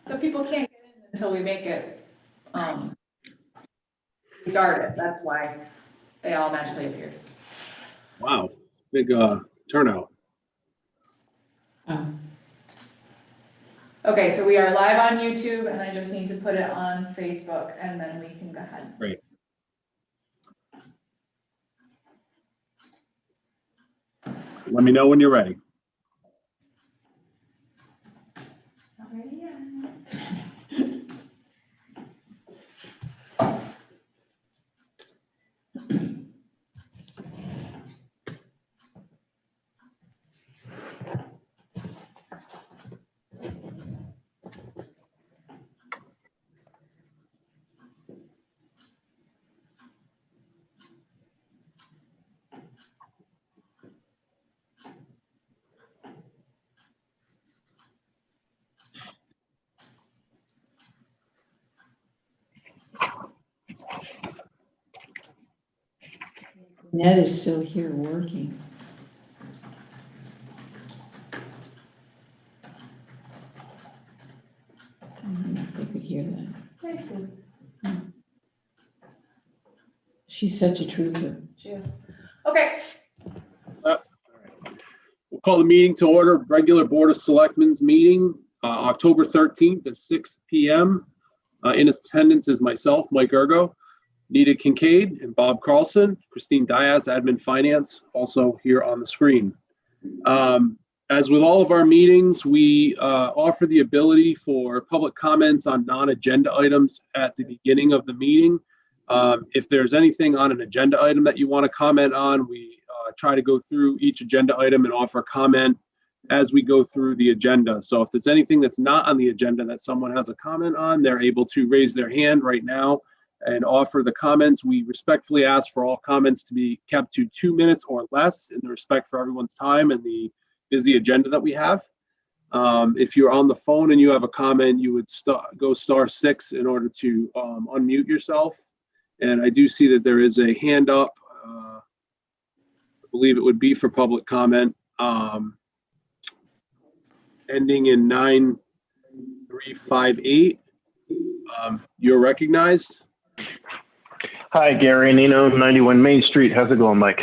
But people can't get in until we make it, start it. That's why they all magically appeared. Wow, big turnout. Okay, so we are live on YouTube, and I just need to put it on Facebook, and then we can go ahead. Great. Let me know when you're ready. Not ready yet. Ned is still here working. I don't know if they could hear that. Thank you. She's such a trooper. Okay, We'll call the meeting to order, regular Board of Selectmen's meeting, October 13th at 6 p.m. In attendance is myself, Mike Ergo, Nita Kincaid, and Bob Carlson. Christine Diaz, Admin Finance, also here on the screen. As with all of our meetings, we offer the ability for public comments on non-agenda items at the beginning of the meeting. If there's anything on an agenda item that you want to comment on, we try to go through each agenda item and offer comment as we go through the agenda. So if there's anything that's not on the agenda that someone has a comment on, they're able to raise their hand right now and offer the comments. We respectfully ask for all comments to be kept to 2 minutes or less in the respect for everyone's time and the busy agenda that we have. If you're on the phone and you have a comment, you would go *6 in order to unmute yourself. And I do see that there is a hand up. I believe it would be for public comment, ending in 9358. You're recognized. Hi, Gary Nino, 91 Main Street. How's it going, Mike?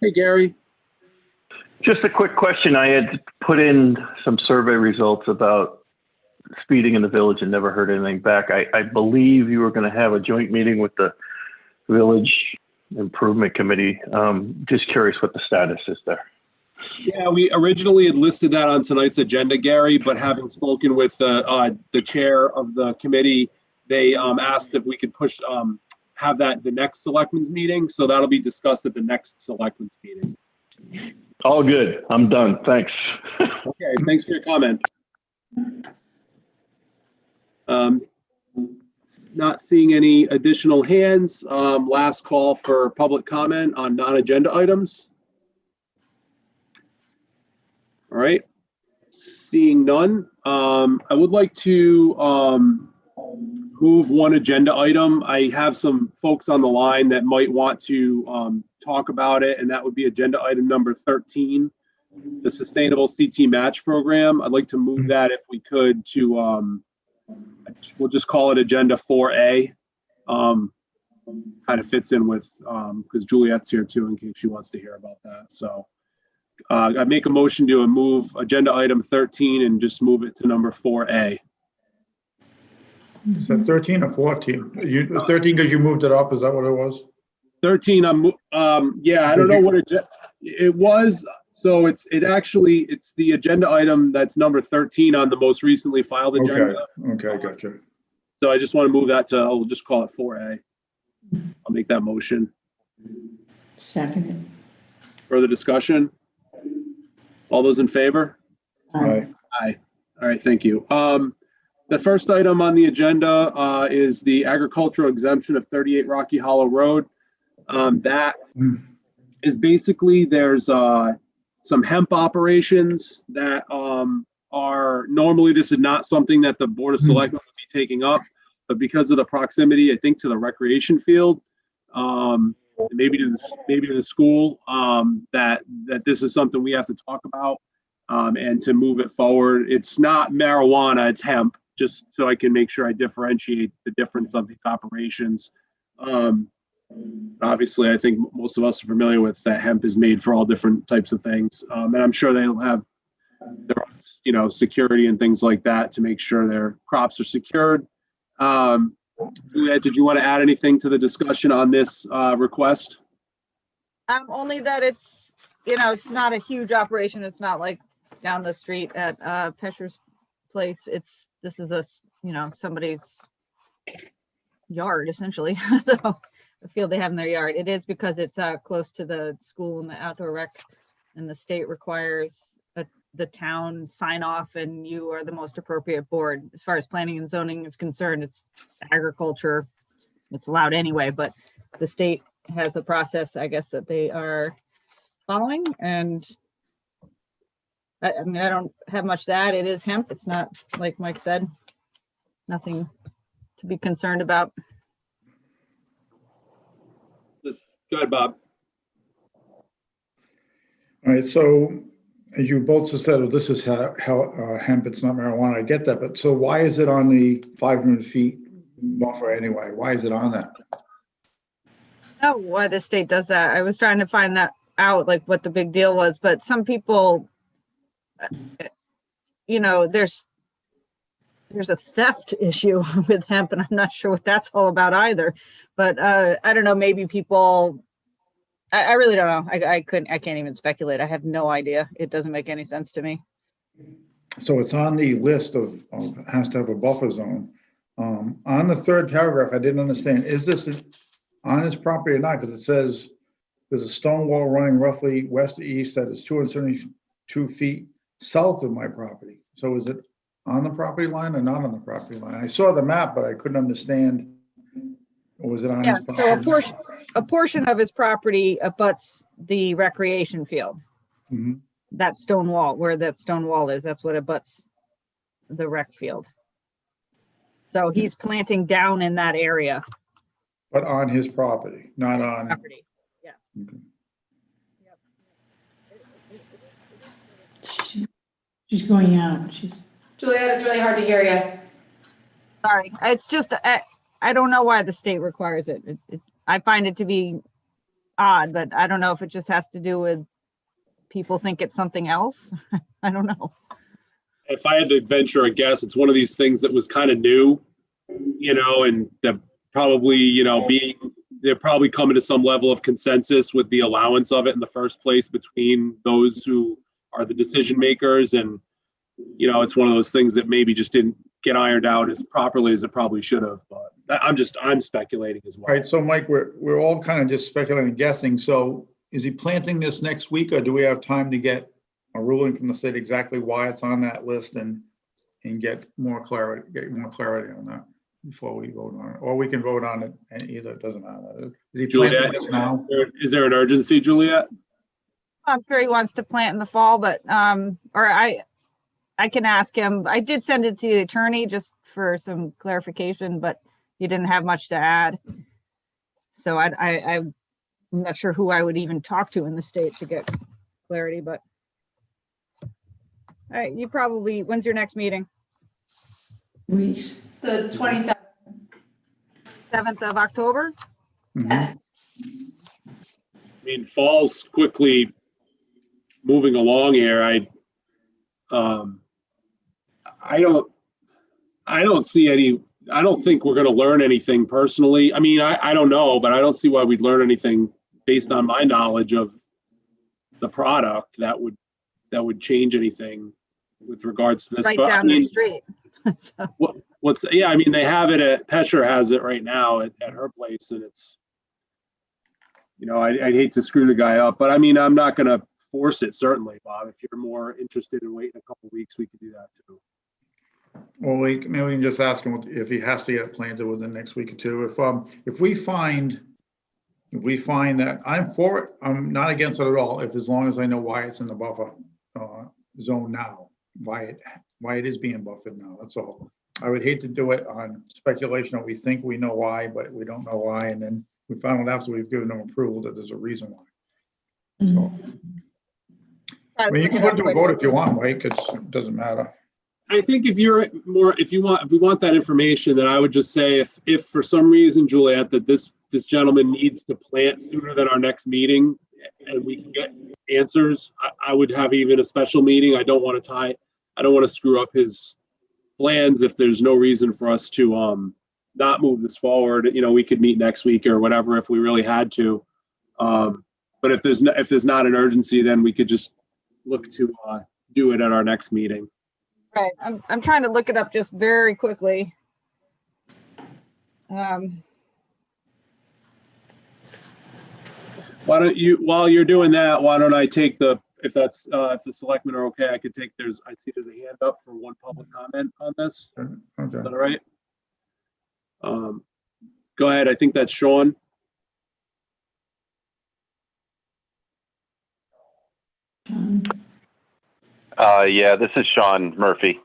Hey, Gary. Just a quick question. I had put in some survey results about speeding in the village and never heard anything back. I believe you were going to have a joint meeting with the Village Improvement Committee. Just curious what the status is there. Yeah, we originally had listed that on tonight's agenda, Gary, but having spoken with the chair of the committee, they asked if we could have that the next selectmen's meeting. So that'll be discussed at the next selectmen's meeting. All good. I'm done. Thanks. Okay, thanks for your comment. Not seeing any additional hands. Last call for public comment on non-agenda items. All right, seeing none. I would like to move one agenda item. I have some folks on the line that might want to talk about it, and that would be agenda item number 13, the Sustainable CT Match Program. I'd like to move that if we could to, we'll just call it agenda 4A. Kind of fits in with, because Juliet's here too, in case she wants to hear about that. So I make a motion to move agenda item 13 and just move it to number 4A. Is that 13 or 14? 13 because you moved it up, is that what it was? 13, yeah, I don't know what it was. So it's the agenda item that's number 13 on the most recently filed agenda. Okay, gotcha. So I just want to move that to, we'll just call it 4A. I'll make that motion. Second. Further discussion? All those in favor? All right. Aye. All right, thank you. The first item on the agenda is the agricultural exemption of 38 Rocky Hollow Road. That is basically, there's some hemp operations that are normally, this is not something that the Board of Selectmen would be taking up, but because of the proximity, I think, to the recreation field, maybe to the school, that this is something we have to talk about and to move it forward. It's not marijuana, it's hemp. just so I can make sure I differentiate the difference of these operations. Obviously, I think most of us are familiar with that hemp is made for all different types of things. And I'm sure they'll have their, security and things like that to make sure their crops are secured. Juliette, did you want to add anything to the discussion on this request? Only that it's, it's not a huge operation. It's not like down the street at Pesher's place. This is somebody's yard essentially. So the field they have in their yard. It is because it's close to the school and the outdoor rec, and the state requires the town sign off, and you are the most appropriate board. As far as planning and zoning is concerned, it's agriculture. It's allowed anyway, but the state has a process, I guess, that they are following. And I don't have much to add. It is hemp. It's not, like Mike said, nothing to be concerned about. Go ahead, Bob. All right, so as you both just said, well, this is hemp, it's not marijuana, I get that, but so why is it on the 500 feet buffer anyway? Why is it on that? Oh, why the state does that. I was trying to find that out, like what the big deal was, but some people, there's a theft issue with hemp, and I'm not sure what that's all about either. But I don't know, maybe people, I really don't know. I can't even speculate. I have no idea. It doesn't make any sense to me. So it's on the list of has to have a buffer zone. On the third paragraph, I didn't understand, is this on his property or not? Because it says there's a stone wall running roughly west to east that is 272 feet south of my property. So is it on the property line or not on the property line? I saw the map, but I couldn't understand. Or was it on his property? So a portion of his property abuts the recreation field. Mm-hmm. That stone wall, where that stone wall is, that's what abuts the rec field. So he's planting down in that area. But on his property, not on. Property. Yeah. Okay. She's going out. Juliet, it's really hard to hear you. Sorry, it's just, I don't know why the state requires it. I find it to be odd, but I don't know if it just has to do with people think it's something else. I don't know. If I had to venture a guess, it's one of these things that was kind of new, and that probably, they're probably coming to some level of consensus with the allowance of it in the first place between those who are the decision makers. And, it's one of those things that maybe just didn't get ironed out as properly as it probably should have. But I'm speculating as well. All right, so Mike, we're all kind of just speculating and guessing. So is he planting this next week, or do we have time to get a ruling from the state exactly why it's on that list and get more clarity on that before we vote on it? Or we can vote on it and either, it doesn't matter. Is he planting this now? Is there an urgency, Juliet? I'm sure he wants to plant in the fall, but, or I can ask him. I did send it to the attorney just for some clarification, but he didn't have much to add. So I'm not sure who I would even talk to in the state to get clarity, but. All right, when's your next meeting? Weeks. The 27th. 7th of October? Mhm. I mean, fall's quickly moving along here. I don't see any, I don't think we're going to learn anything personally. I mean, I don't know, but I don't see why we'd learn anything based on my knowledge of the product that would change anything with regards to this. Right But, down the street. So, yeah, I mean, they have it at, Pesher has it right now at her place, and it's, I'd hate to screw the guy up, but I mean, I'm not going to force it, certainly, Bob. If you're more interested in waiting a couple of weeks, we could do that too. Well, maybe we can just ask him if he has to get it planted within the next week or two. If we find that, I'm for it, I'm not against it at all, as long as I know why it's in the buffer zone now, why it is being buffered now, that's all. I would hate to do it on speculation that we think we know why, but we don't know why, and then we found out after we've given them approval that there's a reason why. So, I mean, you can put it to a vote if you want, Mike, it doesn't matter. I think if we want that information, then I would just say if for some reason, Juliet, that this gentleman needs to plant sooner than our next meeting and we can get answers, I would have even a special meeting. I don't want to screw up his plans if there's no reason for us to not move this forward. You know, we could meet next week or whatever if we really had to. But if there's not an urgency, then we could just look to do it at our next meeting. Right, I'm trying to look it up just very quickly. Why don't you, while you're doing that, why don't I take if the selectmen are okay, I could take I see there's a hand up for one public comment on this. Is Okay. that all right? Go ahead. I think that's Sean. Yeah, this is Sean Murphy.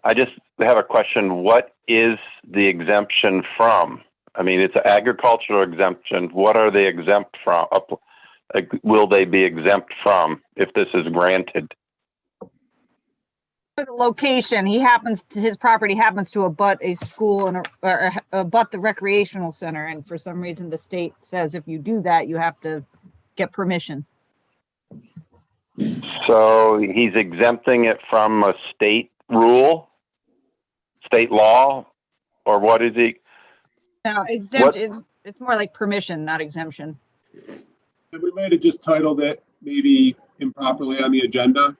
I just have a question. What is the exemption from? I mean, it's an agricultural exemption. What are they exempt from? Will they be exempt from if this is granted? For the location, his property happens to abut a school or abut the recreational center. And for some reason, the state says if you do that, you have to get permission. So he's exempting it from a state rule, state law, or what is he? No, exemption, it's more like permission, not exemption. We might have just titled it maybe improperly on the agenda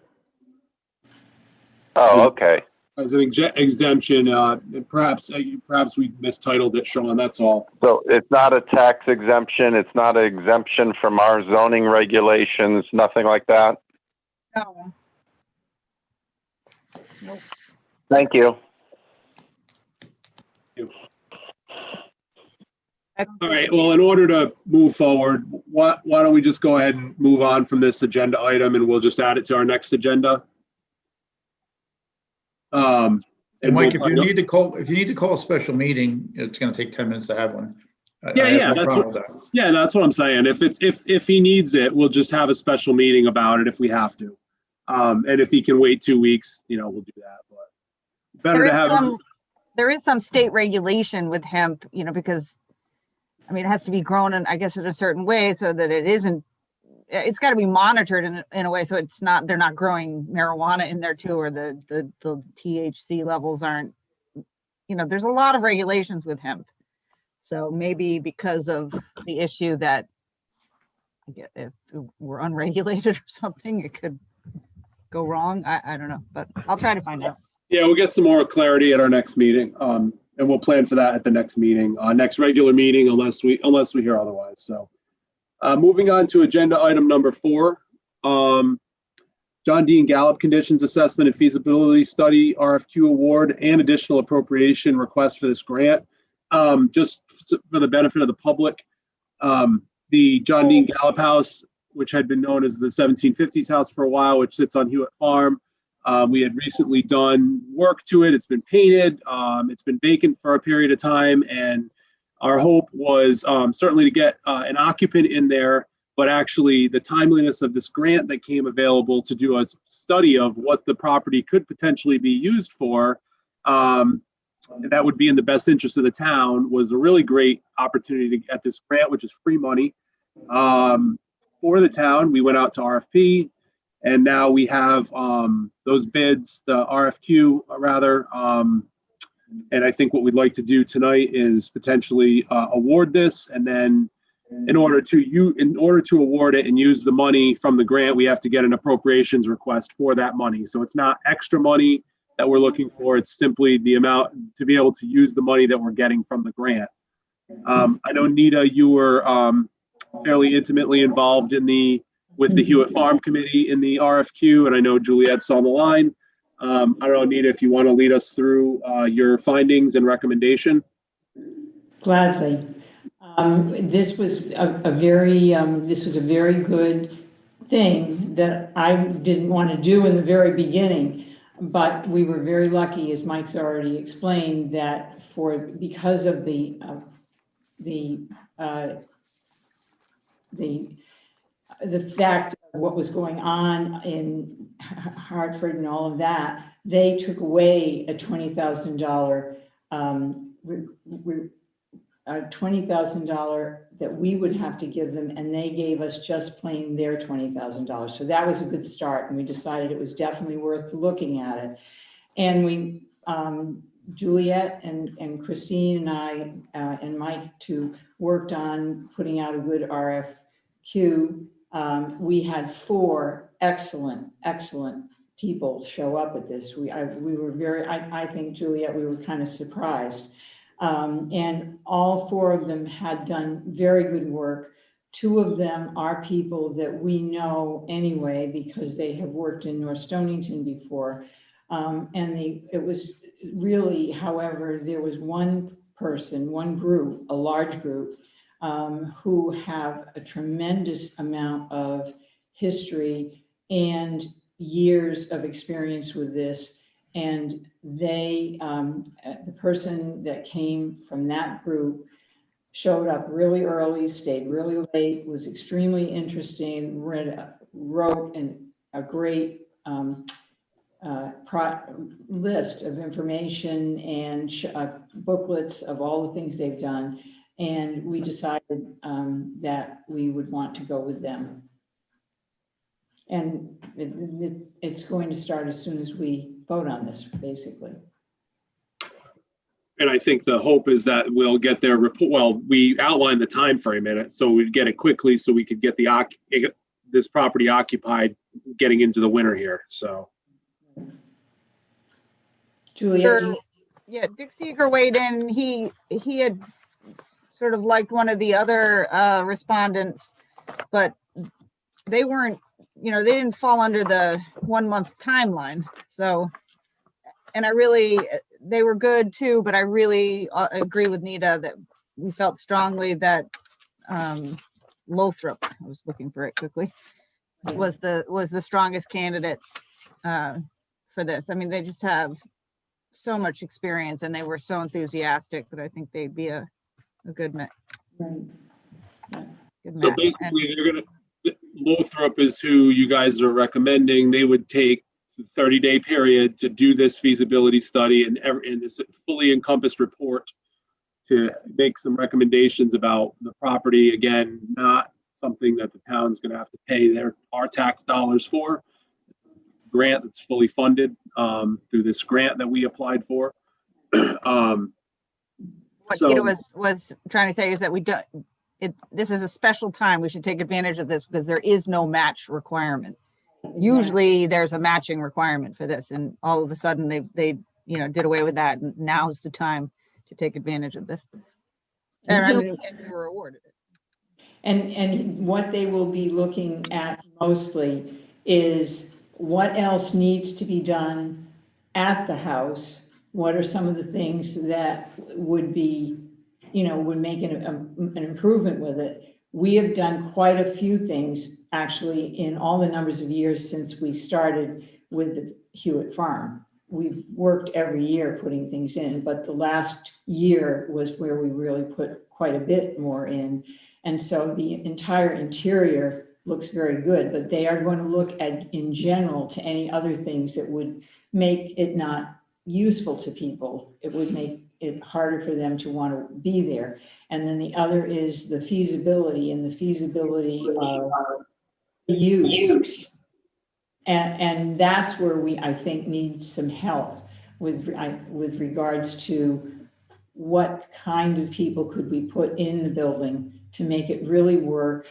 Oh, okay. as an exemption. Perhaps we mistitled it, Sean. That's all. So it's not a tax exemption. It's not an exemption from our zoning regulations, nothing like that. No. Nope. Thank you. All right, well, in order to move forward, why don't we just go ahead and move on from this agenda item and we'll just add it to our next agenda? And Mike, we'll if you need to call a special meeting, it's gonna take 10 minutes to have one. I have no problem with that. Yeah, that's what I'm saying. If he needs it, we'll just have a special meeting about it if we have to. And if he can wait 2 weeks, we'll do that, but better to have. There is some state regulation with hemp, because I mean, it has to be grown in, I guess, in a certain way so that it's got to be monitored in a way. So they're not growing marijuana in there too, or the THC levels aren't, there's a lot of regulations with hemp. So maybe because of the issue that if we're unregulated or something, it could go wrong. I don't know, but I'll try to find out. Yeah, we'll get some more clarity at our next meeting. And we'll plan for that at the next meeting, next regular meeting, unless we hear otherwise. So moving on to agenda item number 4, John Dean Gallup Conditions Assessment and Feasibility Study RFQ Award and additional appropriation request for this grant. Just for the benefit of the public, the John Dean Gallup House, which had been known as the 1750s house for a while, which sits on Hewitt Farm. We had recently done work to it. It's been painted. It's been vacant for a period of time. And our hope was certainly to get an occupant in there, but actually the timeliness of this grant that came available to do a study of what the property could potentially be used for, that would be in the best interest of the town, was a really great opportunity to get this grant, which is free money for the town. We went out to RFP. And now we have those bids, the RFQ rather. And I think what we'd like to do tonight is potentially award this. And then in order to award it and use the money from the grant, we have to get an appropriations request for that money. So it's not extra money that we're looking for. It's simply the amount to be able to use the money that we're getting from the grant. I know, Nita, you were fairly intimately involved with the Hewitt Farm Committee in the RFQ, and I know Juliet's on the line. I don't know, Nita, if you want to lead us through your findings and recommendation. Gladly. This was a very good thing that I didn't want to do in the very beginning, but we were very lucky, as Mike's already explained, that because of the fact of what was going on in Hartford and all of that, they took away a $20,000 $20,000 that we would have to give them, and they gave us just plain their $20,000. So that was a good start, and we decided it was definitely worth looking at it. And we, Juliet and Christine and I and Mike too worked on putting out a good RFQ. We had 4 excellent people show up at this. We were very, I think, Juliet, we were kind of surprised. And all 4 of them had done very good work. 2 of them are people that we know anyway because they have worked in North Stonington before. It was really, however, there was one person, one group, a large group, who have a tremendous amount of history and years of experience with this. And they, the person that came from that group showed up really early, stayed really late, was extremely interesting, wrote a great list of information and booklets of all the things they've done. And we decided that we would want to go with them. And it's going to start as soon as we vote on this, basically. And I think the hope is that we'll get their report. Well, we outlined the time frame in it, so we'd get it quickly so we could get this property occupied getting into the winter here. So, Julia, Yeah, Dick Seeger weighed in. He had sort of liked one of the other respondents, but they weren't, they didn't fall under the 1 month timeline. So, and they were good too, but I really agree with Nita that we felt strongly that Lothrop, I was looking for it quickly, was the strongest candidate for this. I mean, they just have so much experience and they were so enthusiastic that I think they'd be a good match. right. Good so match. basically, Lothrop is who you guys are recommending. They would take the 30-day period to do this feasibility study and this fully encompassed report to make some recommendations about the property. Again, not something that the town's going to have to pay our tax dollars for. Grant that's fully funded through this grant that we applied for. What Nita was trying to say is that this is a special time. We should take advantage of this because there is no match requirement. Usually there's a matching requirement for this, and all of a sudden they did away with that. And now's the time to take advantage of this. And we were awarded it. And what they will be looking at mostly is what else needs to be done at the house. What are some of the things that would be, would make an improvement with it? We have done quite a few things actually in all the numbers of years since we started with the Hewitt Farm. We've worked every year putting things in, but the last year was where we really put quite a bit more in. And so the entire interior looks very good, but they are going to look at, in general, to any other things that would make it not useful to people. It would make it harder for them to want to be there. And then the other is the feasibility of use. And that's where I think, need some help with regards to what kind of people could we put in the building to make it really work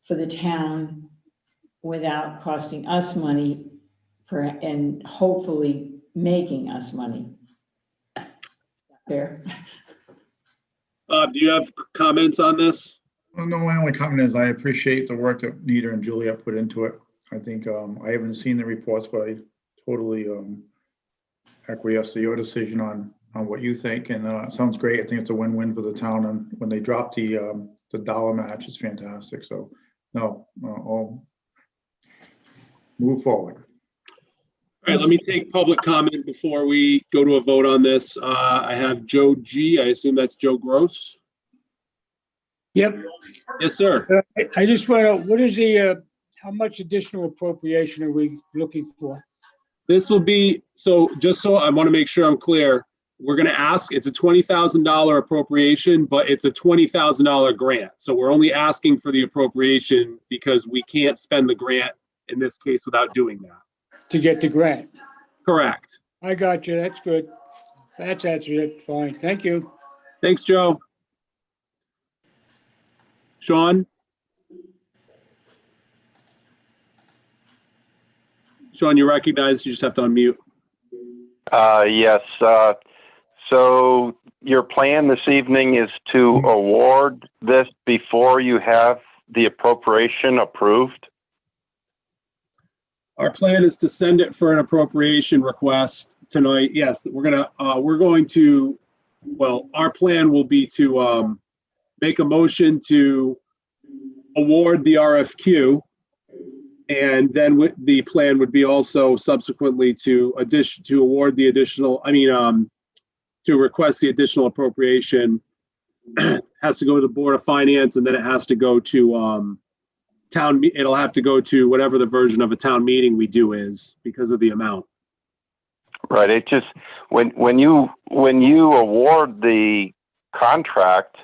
for the town without costing us money and hopefully making us money. Fair. Do you have comments on this? Well, no, my only comment is I appreciate the work that Nita and Juliet put into it. I think I haven't seen the reports, but I totally acquiesce to your decision on what you think, and it sounds great. I think it's a win-win for the town, and when they drop the dollar match, it's fantastic. So no, I'll move forward. All right, let me take public comment before we go to a vote on this. I have Joe G. I assume that's Joe Gross. Yep. Yes, sir. I just want to, what is the, how much additional appropriation are we looking for? This will be, so just so I want to make sure I'm clear, we're going to ask, it's a $20,000 appropriation, but it's a $20,000 grant. So we're only asking for the appropriation because we can't spend the grant in this case without doing that. To get the grant. Correct. I got you. That's good. That's it. Fine. Thank you. Thanks, Joe. Sean? Sean, you recognize, you just have to unmute. Yes. So your plan this evening is to award this before you have the appropriation approved? Our plan is to send it for an appropriation request tonight. Yes, we're going to, well, our plan will be to make a motion to award the RFQ. And then the plan would be also subsequently to award the additional, to request the additional appropriation. Has to go to the Board of Finance, and then it has to go to it'll have to go to whatever the version of a town meeting we do is because of the amount. Right. It just, when you award the contract,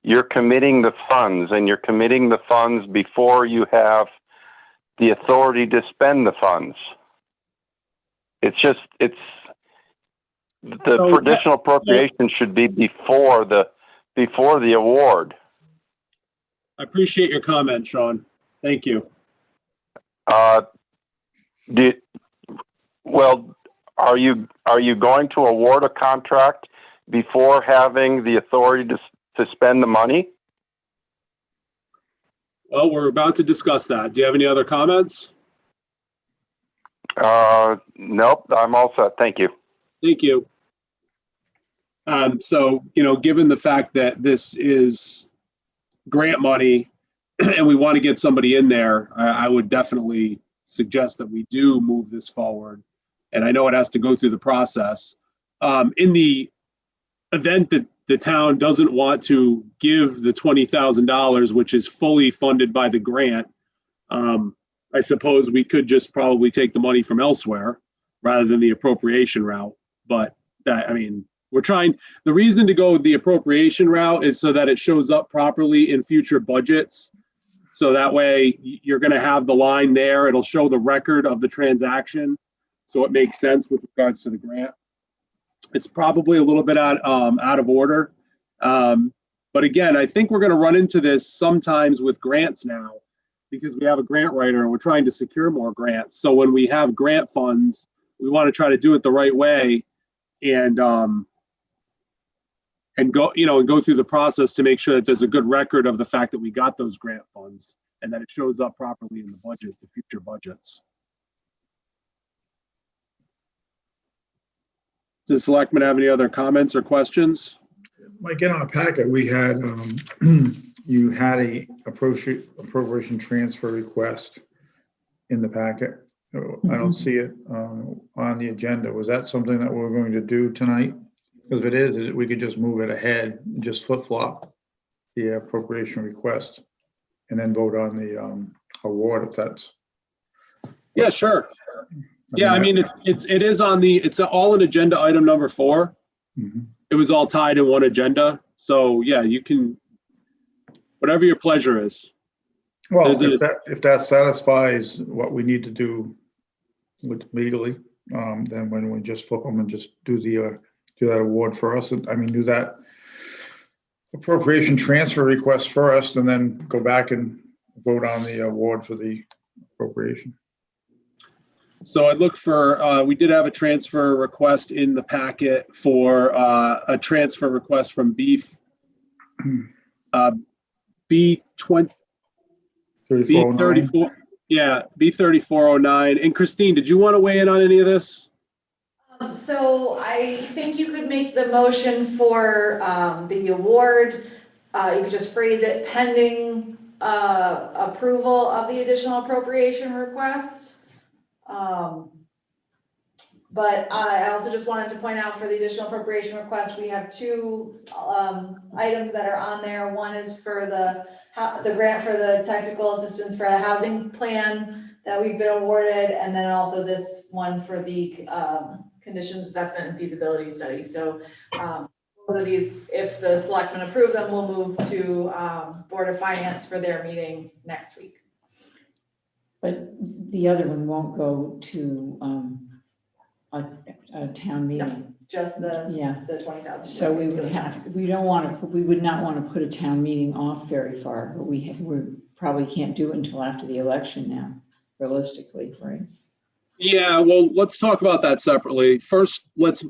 you're committing the funds, and you're committing the funds before you have the authority to spend the funds. It's the additional appropriation should be before the award. I appreciate your comment, Sean. Thank you. Well, are you going to award a contract before having the authority to spend the money? Well, we're about to discuss that. Do you have any other comments? Nope, I'm all set. Thank you. Thank you. So, given the fact that this is grant money and we want to get somebody in there, I would definitely suggest that we do move this forward. And I know it has to go through the process. In the event that the town doesn't want to give the $20,000, which is fully funded by the grant, I suppose we could just probably take the money from elsewhere rather than the appropriation route. But we're trying, the reason to go the appropriation route is so that it shows up properly in future budgets. So that way you're going to have the line there. It'll show the record of the transaction. So it makes sense with regards to the grant. It's probably a little bit out of order. But again, I think we're going to run into this sometimes with grants now because we have a grant writer and we're trying to secure more grants. So when we have grant funds, we want to try to do it the right way and go through the process to make sure that there's a good record of the fact that we got those grant funds and that it shows up properly in the budgets, the future budgets. Does Selectmen have any other comments or questions? Mike, in our packet, we had, you had a appropriation transfer request in the packet. I don't see it on the agenda. Was that something that we're going to do tonight? Because if it is, we could just move it ahead and just flip-flop the appropriation request and then vote on the award if that's. Yeah, sure. Yeah, it is on it's all in agenda item number 4. Mm-hmm. It was all tied in one agenda. So yeah, you can, whatever your pleasure is. Well, if that satisfies what we need to do legally, then when we just flip them and just do that award for us, do that appropriation transfer request first and then go back and vote on the award for the appropriation. So I look for, we did have a transfer request in the packet for a transfer request from B34, yeah, B3409. And Christine, did you want to weigh in on any of this? So I think you could make the motion for the award. You could just phrase it pending approval of the additional appropriation request. But I also just wanted to point out for the additional appropriation request, we have 2 items that are on there. One is for the grant for the technical assistance for the housing plan that we've been awarded, and then also this one for the conditions assessment and feasibility study. So both of these, if the selectmen approve them, will move to Board of Finance for their meeting next week. But the other one won't go to a town meeting. Just the Yeah, 20,000. so we would have, we would not want to put a town meeting off very far, but we probably can't do it until after the election now, realistically, right? Yeah, well, let's talk about that separately. First, let's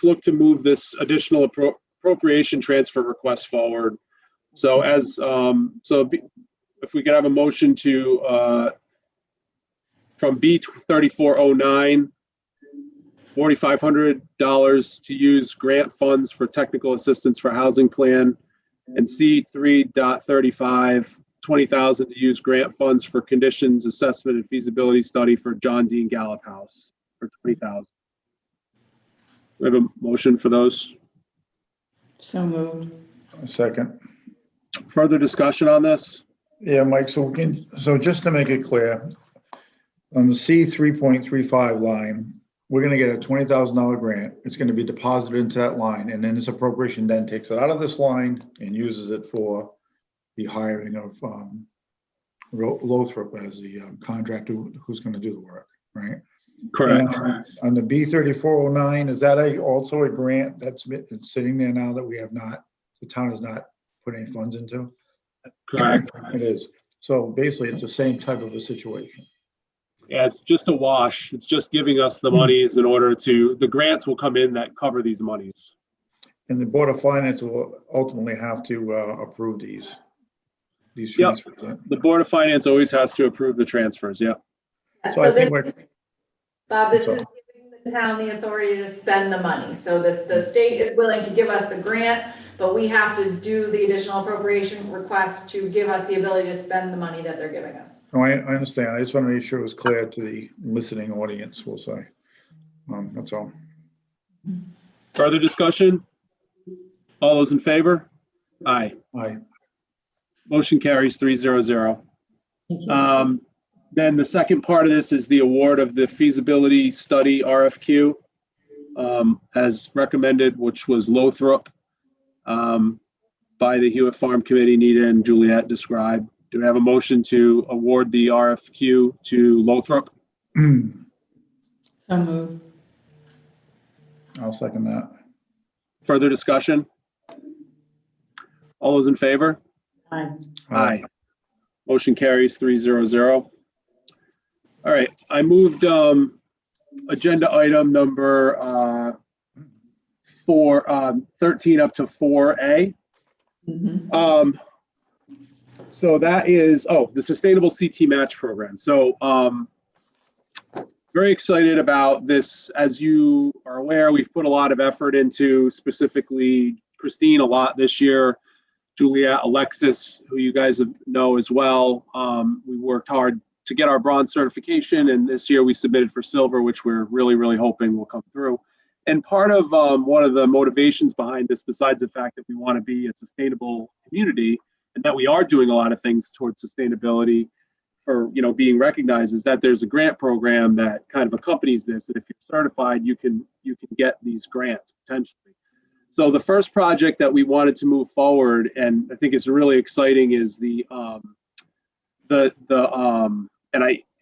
look to move this additional appropriation transfer request forward. So if we could have a motion to from B 3409, $4,500 to use grant funds for technical assistance for housing plan, and C 3.35, $20,000 to use grant funds for conditions assessment and feasibility study for John Dean Gallup House for $20,000. We have a motion for those. So moved. Second. Further discussion on this? Yeah, Mike, so just to make it clear, on the C 3.35 line, we're gonna get a $20,000 grant. It's gonna be deposited into that line, and then this appropriation then takes it out of this line and uses it for the hiring of Lothrop as the contractor who's gonna do the work, right? Correct. And on the B 3409, is that also a grant that's sitting there now that the town has not put any funds into? Correct. It is. So basically, it's the same type of a situation. Yeah, it's just a wash. It's just giving us the monies in order to, the grants will come in that cover these monies. And the Board of Finance will ultimately have to approve these Yep. transfers. Yeah. The Board of Finance always has to approve the transfers, yeah. So I think Bob, this is giving the town the authority to spend the money. So the state is willing to give us the grant, but we have to do the additional appropriation request to give us the ability to spend the money that they're giving us. No, I understand. I just want to make sure it was clear to the listening audience, we'll say. That's all. Further discussion? All those in favor? Aye. Aye. Motion carries 300. Thank you. Then the second part of this is the award of the feasibility study RFQ as recommended, which was Lothrop by the Hewitt Farm Committee, Nita and Juliet described. Do we have a motion to award the RFQ to Lothrop? So moved. I'll second that. Further discussion? All those in favor? Aye. Aye. Motion carries 300. All right, I moved agenda item number 13 up to 4A. Mhm. So that is, the Sustainable CT Match Program. So very excited about this. As you are aware, we've put a lot of effort into, specifically Christine a lot this year, Juliet, Alexis, who you guys know as well. We worked hard to get our bronze certification, and this year we submitted for silver, which we're really, really hoping will come through. And part of one of the motivations behind this, besides the fact that we want to be a sustainable community and that we are doing a lot of things towards sustainability for, being recognized, is that there's a grant program that kind of accompanies this. And if you're certified, you can get these grants potentially. So the first project that we wanted to move forward, and I think it's really exciting, is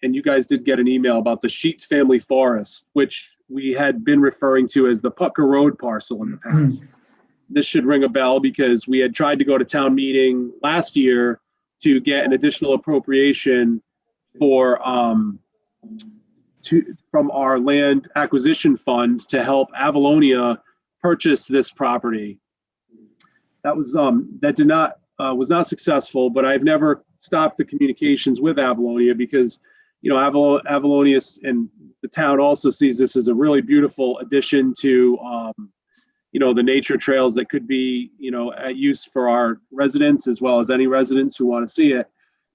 and you guys did get an email about the Sheets Family Forest, which we had been referring to as the Pucker Road parcel in the past. This should ring a bell because we had tried to go to town meeting last year to get an additional appropriation for from our land acquisition fund to help Avalonia purchase this property. That was was not successful, but I've never stopped the communications with Avalonia because Avalonia and the town also sees this as a really beautiful addition to the nature trails that could be at use for our residents as well as any residents who want to see it.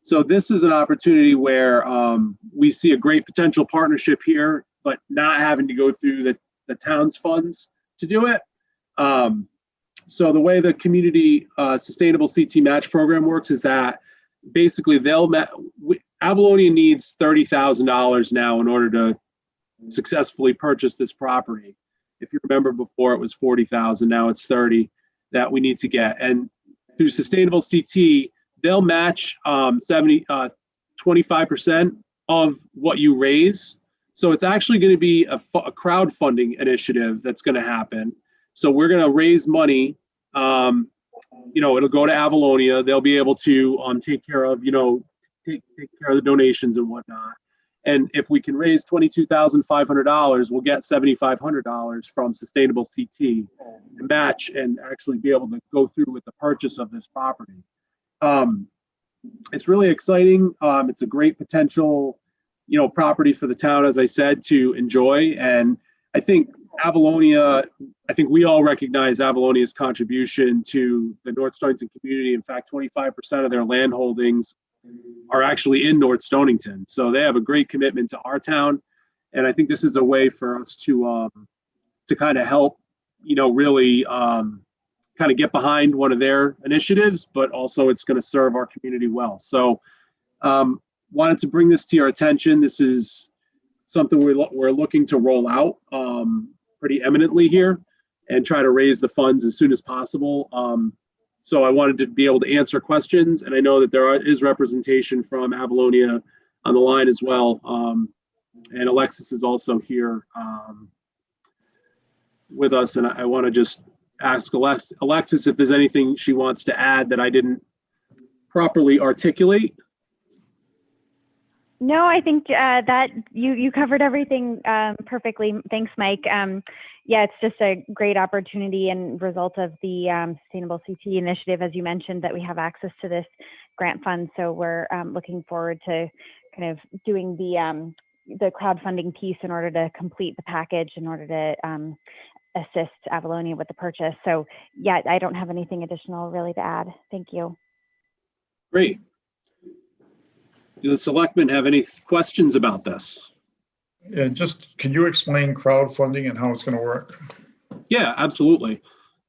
So this is an opportunity where we see a great potential partnership here, but not having to go through the town's funds to do it. So the way the community sustainable CT match program works is that basically Avalonia needs $30,000 now in order to successfully purchase this property. If you remember before, it was 40,000, now it's 30 that we need to get. And through Sustainable CT, they'll match 25% of what you raise. So it's actually going to be a crowdfunding initiative that's going to happen. So we're going to raise money. It'll go to Avalonia. They'll be able to take care of, take care of the donations and whatnot. And if we can raise $22,500, we'll get $7,500 from Sustainable CT to match and actually be able to go through with the purchase of this property. It's really exciting. It's a great potential, property for the town, as I said, to enjoy. And I think we all recognize Avalonia's contribution to the North Stonington community. In fact, 25% of their land holdings are actually in North Stonington. So they have a great commitment to our town. And I think this is a way for us to kind of help, really kind of get behind one of their initiatives, but also it's going to serve our community well. So wanted to bring this to your attention. This is something we're looking to roll out pretty eminently here and try to raise the funds as soon as possible. So I wanted to be able to answer questions, and I know that there is representation from Avalonia on the line as well. And Alexis is also here with us, and I want to just ask Alexis if there's anything she wants to add that I didn't properly articulate. No, I think that you covered everything perfectly. Thanks, Mike. Yeah, it's just a great opportunity and result of the Sustainable CT initiative, as you mentioned, that we have access to this grant fund. So we're looking forward to kind of doing the crowdfunding piece in order to complete the package, in order to assist Avalonia with the purchase. So yeah, I don't have anything additional really to add. Thank you. Great. Do the selectmen have any questions about this? Yeah, just, can you explain crowdfunding and how it's going to work? Yeah, absolutely.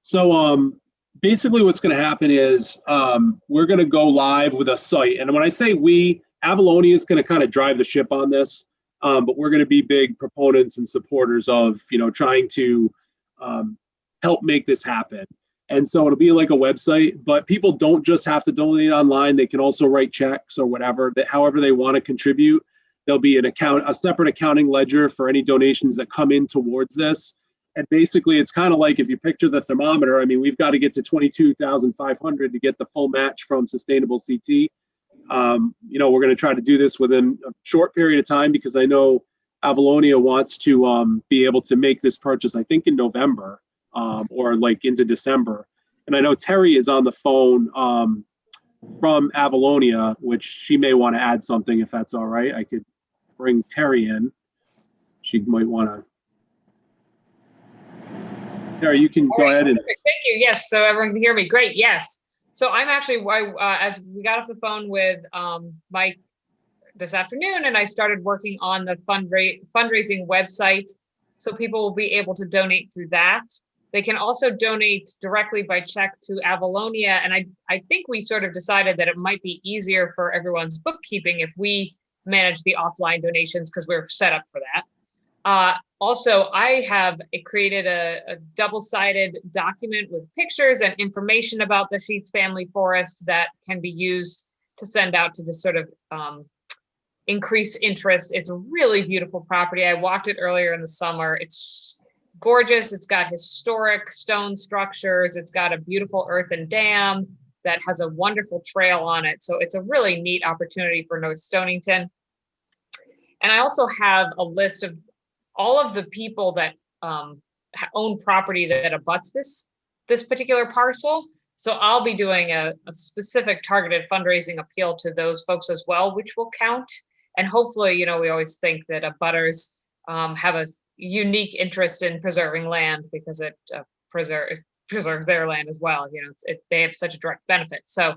So basically what's going to happen is we're going to go live with a site. And when I say we, Avalonia is going to kind of drive the ship on this, but we're going to be big proponents and supporters of, trying to help make this happen. And so it'll be like a website, but people don't just have to donate online. They can also write checks or whatever, however they want to contribute. There'll be a separate accounting ledger for any donations that come in towards this. And basically it's kind of like, if you picture the thermometer, I mean, we've got to get to 22,500 to get the full match from Sustainable CT. We're going to try to do this within a short period of time, because I know Avalonia wants to be able to make this purchase, I think in November. Or like into December. And I know Terry is on the phone from Avalonia, which she may want to add something if that's all right. I could bring Terry in. She might want to. Terry, you can go ahead and. Thank you. Yes, so everyone can hear me. Great. Yes. So I'm actually, as we got off the phone with Mike this afternoon, and I started working on the fundraising website, so people will be able to donate through that. They can also donate directly by check to Avalonia. And I think we sort of decided that it might be easier for everyone's bookkeeping if we manage the offline donations, because we're set up for that. Also, I have created a double-sided document with pictures and information about the Sheets Family Forest that can be used to send out to just sort of increase interest. It's a really beautiful property. I walked it earlier in the summer. It's gorgeous. It's got historic stone structures. It's got a beautiful earthen dam that has a wonderful trail on it. So it's a really neat opportunity for North Stonington. And I also have a list of all of the people that own property that abuts this particular parcel. So I'll be doing a specific targeted fundraising appeal to those folks as well, which will count. And hopefully, we always think that abutters have a unique interest in preserving land, because it preserves their land as well. They have such a direct benefit. So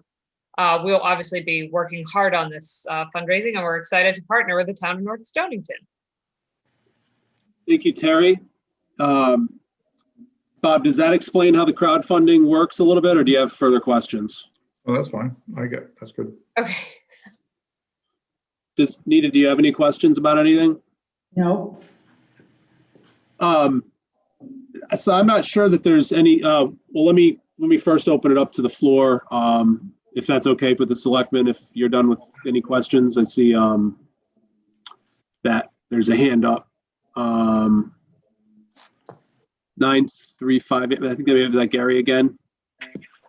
we'll obviously be working hard on this fundraising, and we're excited to partner with the town of North Stonington. Thank you, Terry. Bob, does that explain how the crowdfunding works a little bit, or do you have further questions? Oh, that's fine. That's good. Okay. Nita, do you have any questions about anything? No, So I'm not sure that there's any, well, let me first open it up to the floor. If that's okay with the selectmen, if you're done with any questions, I see, that there's a hand up. 935, I think maybe it was that Gary again.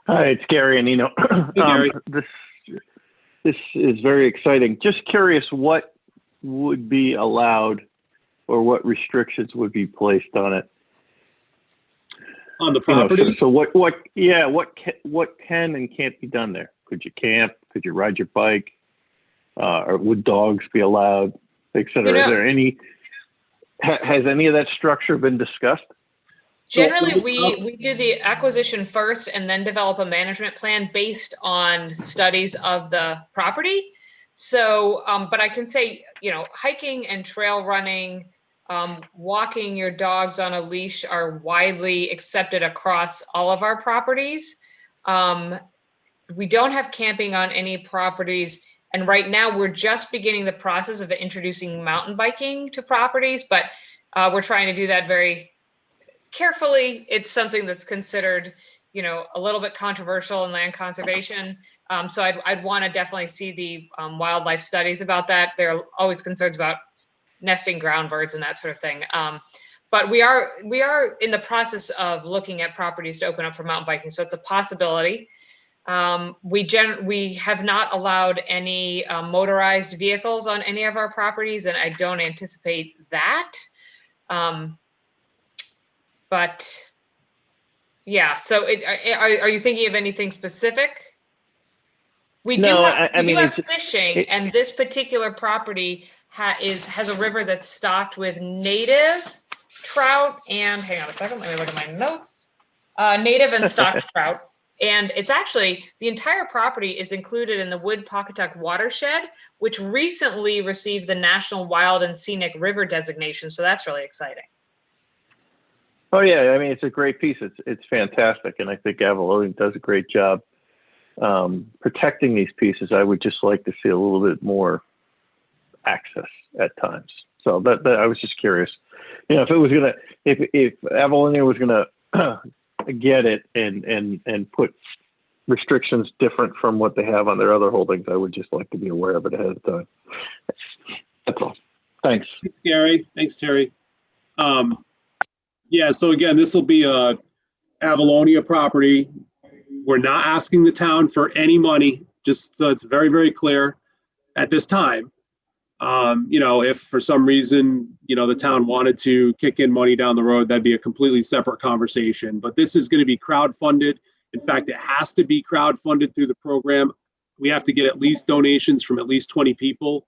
Hi, it's Gary and Nino. Hey, Gary. This is very exciting. Just curious what would be allowed or what restrictions would be placed on it. On the property? So what can and can't be done there? Could you camp? Could you ride your bike? Or would dogs be allowed, et cetera? Is there has any of that structure been discussed? Generally, we do the acquisition first and then develop a management plan based on studies of the property. So, but I can say, hiking and trail running, walking your dogs on a leash are widely accepted across all of our properties. We don't have camping on any properties. And right now we're just beginning the process of introducing mountain biking to properties, but we're trying to do that very carefully. It's something that's considered, a little bit controversial in land conservation. So I'd want to definitely see the wildlife studies about that. There are always concerns about nesting ground birds and that sort of thing. But we are in the process of looking at properties to open up for mountain biking. So it's a possibility. We have not allowed any motorized vehicles on any of our properties, and I don't anticipate that. But yeah, so are you thinking of anything specific? We do have fishing, and this particular property has a river that's stocked with native trout and, hang on a second, let me look at my notes. Native and stocked trout. And it's actually, the entire property is included in the Wood-Pawcatuck watershed, which recently received the National Wild and Scenic River designation. So that's really exciting. Oh yeah, I mean, it's a great piece. It's fantastic. And I think Avalonia does a great job protecting these pieces. I would just like to see a little bit more access at times. So that I was just curious, if it was gonna, if Avalonia was gonna get it and put restrictions different from what they have on their other holdings, I would just like to be aware of it ahead of time. That's all. Thanks. Thanks, Gary. Thanks, Terry. Yeah, so again, this will be a Avalonia property. We're not asking the town for any money, just so it's very, very clear at this time. If for some reason, the town wanted to kick in money down the road, that'd be a completely separate conversation. But this is going to be crowdfunded. In fact, it has to be crowdfunded through the program. We have to get at least donations from at least 20 people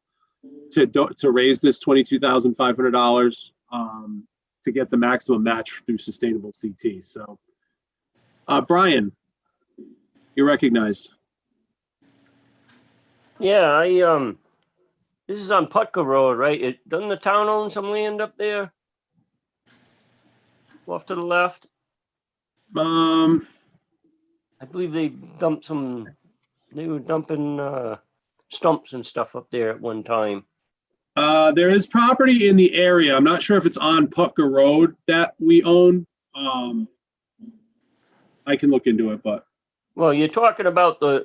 to raise this $22,500 to get the maximum match through Sustainable CT. So, Brian, you're recognized. Yeah, this is on Putka Road, right? Doesn't the town own some land up there? Off to the left? I believe they were dumping stumps and stuff up there at one time. There is property in the area. I'm not sure if it's on Putka Road that we own. I can look into it, but. Well, you're talking about the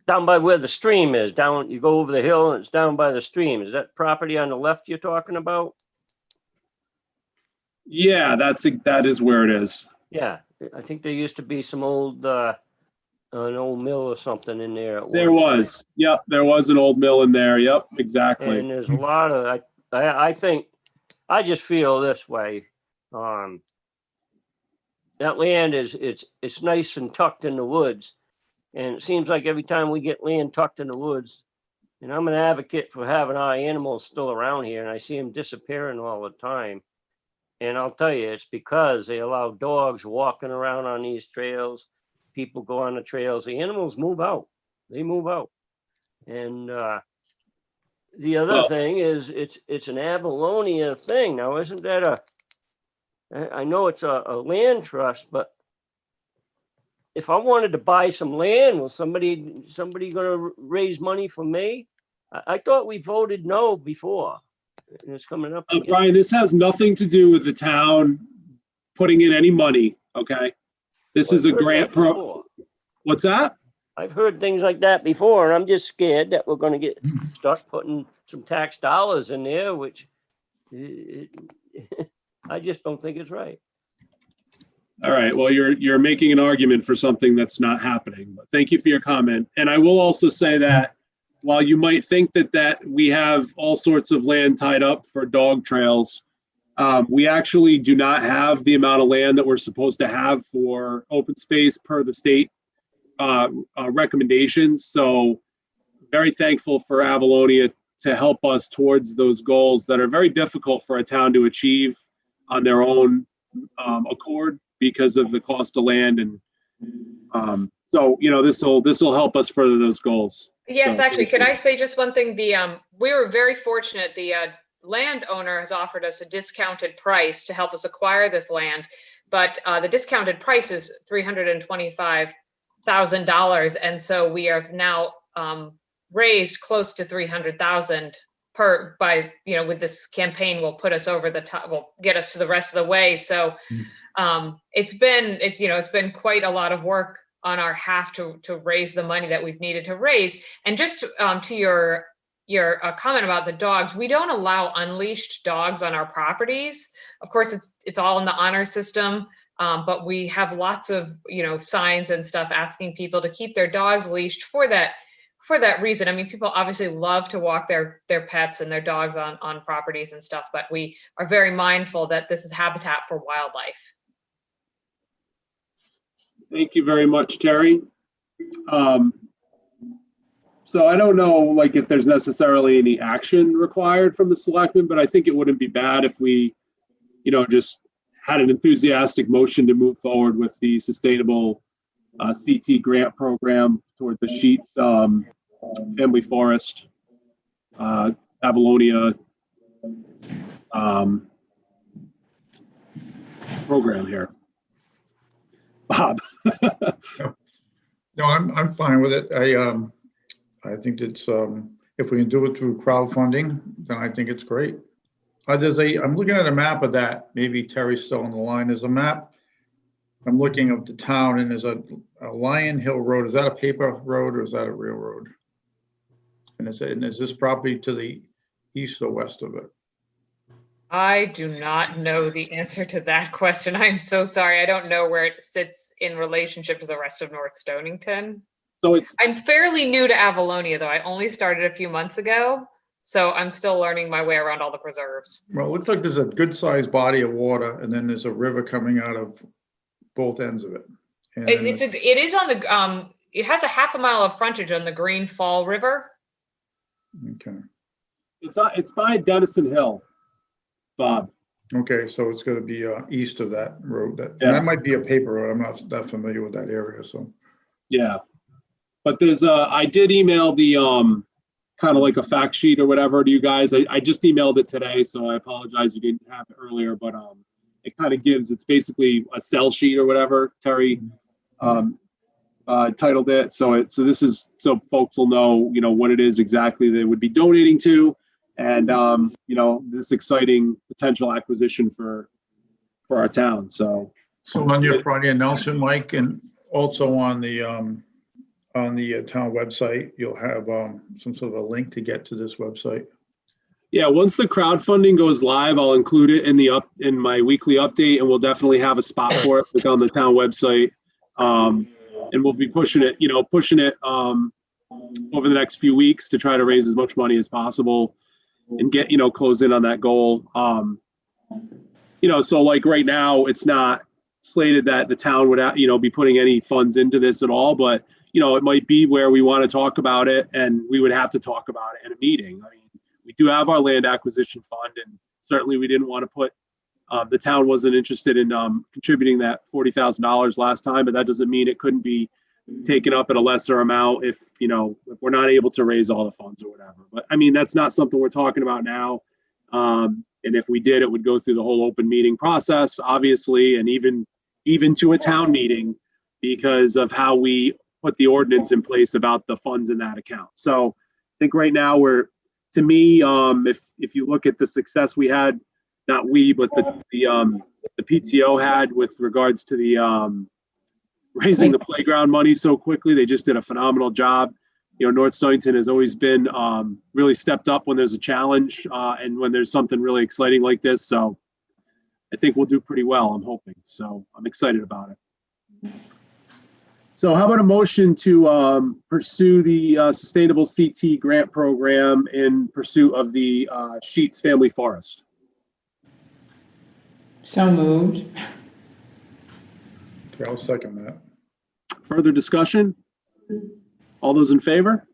down by where the stream is, you go over the hill and it's down by the stream. Is that property on the left you're talking about? Yeah, that is where it is. Yeah, I think there used to be some old, an old mill or something in there. There was. Yep, there was an old mill in there. Yep, exactly. And there's a lot of, I think, I just feel this way. That land it's nice and tucked in the woods. And it seems like every time we get land tucked in the woods, and I'm an advocate for having our animals still around here, and I see them disappearing all the time. And I'll tell you, it's because they allow dogs walking around on these trails. People go on the trails. The animals move out. They move out. And the other thing is, it's an Avalonia thing. Now, isn't that I know it's a land trust, but if I wanted to buy some land, was somebody gonna raise money for me? I thought we voted no before. And it's coming up again. Brian, this has nothing to do with the town putting in any money, okay? This is a I've heard grant that before. What's that? I've heard things like that before, and I'm just scared that we're gonna start putting some tax dollars in there, which I just don't think it's right. All right, well, you're making an argument for something that's not happening, but thank you for your comment. And I will also say that while you might think that we have all sorts of land tied up for dog trails, we actually do not have the amount of land that we're supposed to have for open space per the state recommendations. So very thankful for Avalonia to help us towards those goals that are very difficult for a town to achieve on their own accord because of the cost of land. And so, this will help us further those goals. Yes, So, actually, could I say just one thing? We were very fortunate. The landowner has offered us a discounted price to help us acquire this land, but the discounted price is $325,000, and so we have now raised close to $300,000 with this campaign will put us over the top, will get us to the rest of the way. So it's been quite a lot of work on our half to raise the money that we've needed to raise. And just to your comment about the dogs, we don't allow unleashed dogs on our properties. Of course, it's all in the honor system, but we have lots of signs and stuff asking people to keep their dogs leashed for that reason. I mean, people obviously love to walk their pets and their dogs on properties and stuff, but we are very mindful that this is habitat for wildlife. Thank you very much, Terry. So I don't know, if there's necessarily any action required from the selectmen, but I think it wouldn't be bad if we, just had an enthusiastic motion to move forward with the sustainable CT grant program toward the Sheets Family Forest, Avalonia program here. Bob. No, I'm fine with it. I think it's, if we can do it through crowdfunding, then I think it's great. I'm looking at a map of that. Maybe Terry's still on the line. There's a map. I'm looking of the town, and there's a Lion Hill Road. Is that a paper road or is that a real road? And is this property to the east or west of it? I do not know the answer to that question. I'm so sorry. I don't know where it sits in relationship to the rest of North Stonington. So I'm fairly new to Avalonia, though. I only started a few months ago, so I'm still learning my way around all the preserves. Well, it looks like there's a good sized body of water, and then there's a river coming out of both ends of it. And It is on the it has a half a mile of frontage on the Green Fall River. okay. It's by Denison Hill, Bob. Okay, so it's going to be east of that road. Yeah. And that might be a paper road. I'm not that familiar with that area, so. Yeah. But I did email the kind of like a fact sheet or whatever to you guys. I just emailed it today, so I apologize you didn't have it earlier, but it kind of it's basically a sell sheet or whatever Terry titled it. So this is so folks will know, what it is exactly they would be donating to, and this exciting potential acquisition for our town. So on your Friday announcement, Mike, and also on the town website, you'll have some sort of a link to get to this website. Yeah, once the crowdfunding goes live, I'll include it in my weekly update, and we'll definitely have a spot for it on the town website. And we'll be pushing it over the next few weeks to try to raise as much money as possible and get, close in on that goal. So like right now, it's not slated that the town would, be putting any funds into this at all, but, it might be where we want to talk about it and we would have to talk about it in a meeting. I mean, we do have our land acquisition fund, and certainly we didn't want to put, the town wasn't interested in contributing that $40,000 last time, but that doesn't mean it couldn't be taken up at a lesser amount if we're not able to raise all the funds or whatever. But I mean, that's not something we're talking about now. And if we did, it would go through the whole open meeting process, obviously, and even to a town meeting. because of how we put the ordinance in place about the funds in that account. So I think right now to me, if you look at the success we had, not we, but the PTO had with regards to the raising the playground money so quickly, they just did a phenomenal job. North Stonington has always been really stepped up when there's a challenge and when there's something really exciting like this. So I think we'll do pretty well, I'm hoping. So I'm excited about it. So how about a motion to pursue the Sustainable CT grant program in pursuit of the Sheets Family Forest? So moved. Okay, I'll second that. Further discussion? All those in favor?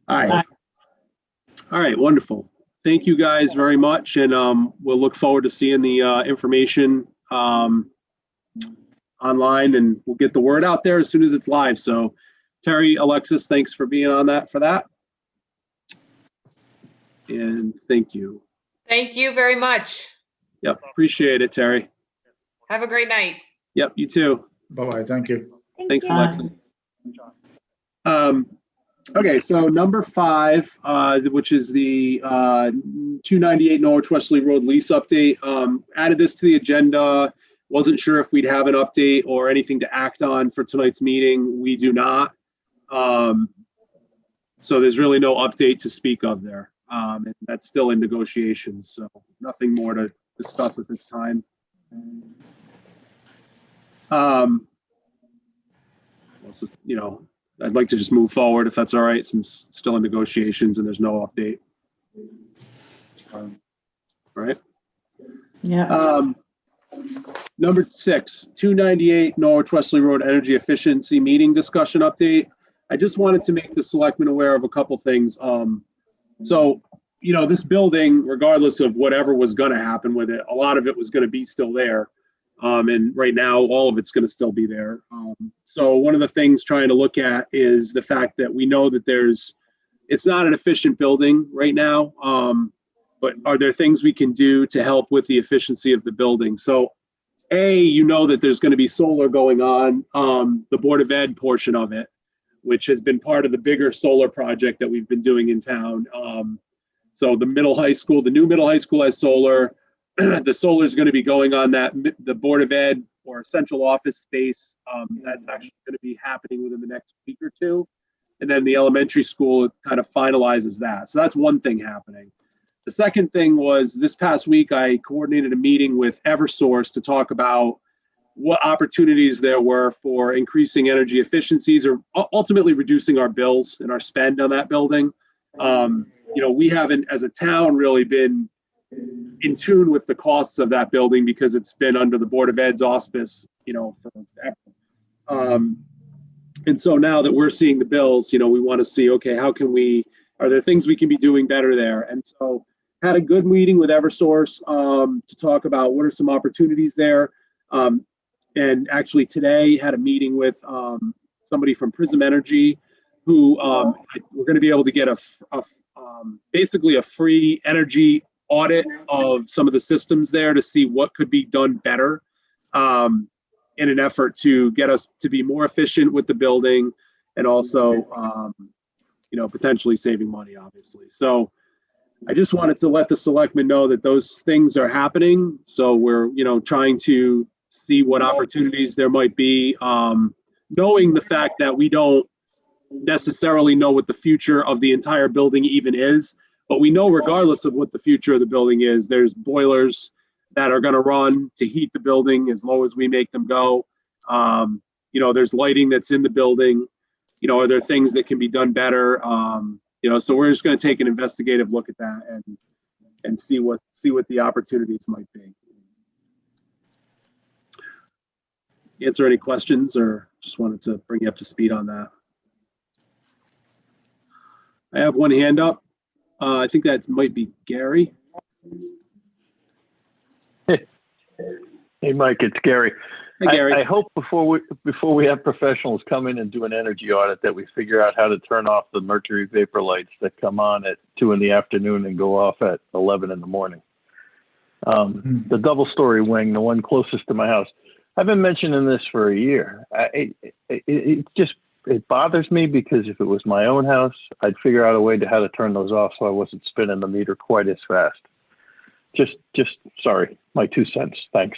Aye. Aye. All right, wonderful. Thank you guys very much, and we'll look forward to seeing the information online, and we'll get the word out there as soon as it's live. So Terry, Alexis, thanks for being on that for that. And thank you. Thank you very much. Yep, appreciate it, Terry. Have a great night. Yep, you too. Bye-bye, thank you. Thanks, you. Alexis. Okay, so number 5, which is the 298 Norwich Westerly Road lease update. Added this to the agenda. Wasn't sure if we'd have an update or anything to act on for tonight's meeting. We do not. So there's really no update to speak of there. And that's still in negotiations, so nothing more to discuss at this time. I'd like to just move forward if that's all right, since it's still in negotiations and there's no update. All right. Yeah. Number 6, 298 Norwich Westerly Road Energy Efficiency Meeting Discussion Update. I just wanted to make the selectmen aware of a couple things. So, this building, regardless of whatever was going to happen with it, a lot of it was going to be still there. And right now, all of it's going to still be there. So one of the things trying to look at is the fact that we know that it's not an efficient building right now, but are there things we can do to help with the efficiency of the building? So that there's going to be solar going on, the Board of Ed portion of it, which has been part of the bigger solar project that we've been doing in town. So the new middle high school has solar. The solar is going to be going on the Board of Ed or central office space. That's actually going to be happening within the next week or two. And then the elementary school kind of finalizes that. So that's one thing happening. The second thing was this past week, I coordinated a meeting with Eversource to talk about what opportunities there were for increasing energy efficiencies or ultimately reducing our bills and our spend on that building. We haven't, as a town, really been in tune with the costs of that building because it's been under the Board of Ed's auspice, forever. And so now that we're seeing the bills, we want to see, okay, are there things we can be doing better there? And so had a good meeting with Eversource to talk about what are some opportunities there. And actually today had a meeting with somebody from Prism Energy who we're going to be able to get basically a free energy audit of some of the systems there to see what could be done better in an effort to get us to be more efficient with the building and also, potentially saving money, obviously. So I just wanted to let the selectmen know that those things are happening. So we're, trying to see what opportunities there might be, knowing the fact that we don't necessarily know what the future of the entire building even is. But we know regardless of what the future of the building is, there's boilers that are going to run to heat the building as low as we make them go. There's lighting that's in the building. Are there things that can be done better? So we're just going to take an investigative look at that and see what the opportunities might be. Answer any questions, or just wanted to bring you up to speed on that. I have one hand up. I think that might be Gary. Hey, Mike, it's Gary. Hi, Gary. I hope before we have professionals come in and do an energy audit that we figure out how to turn off the mercury vapor lights that come on at 2 p.m. and go off at 11 a.m. The double-story wing, the one closest to my house. I've been mentioning this for a year. It bothers me because if it was my own house, I'd figure out a way to how to turn those off so I wasn't spinning the meter quite as fast. Just sorry, my 2 cents. Thanks.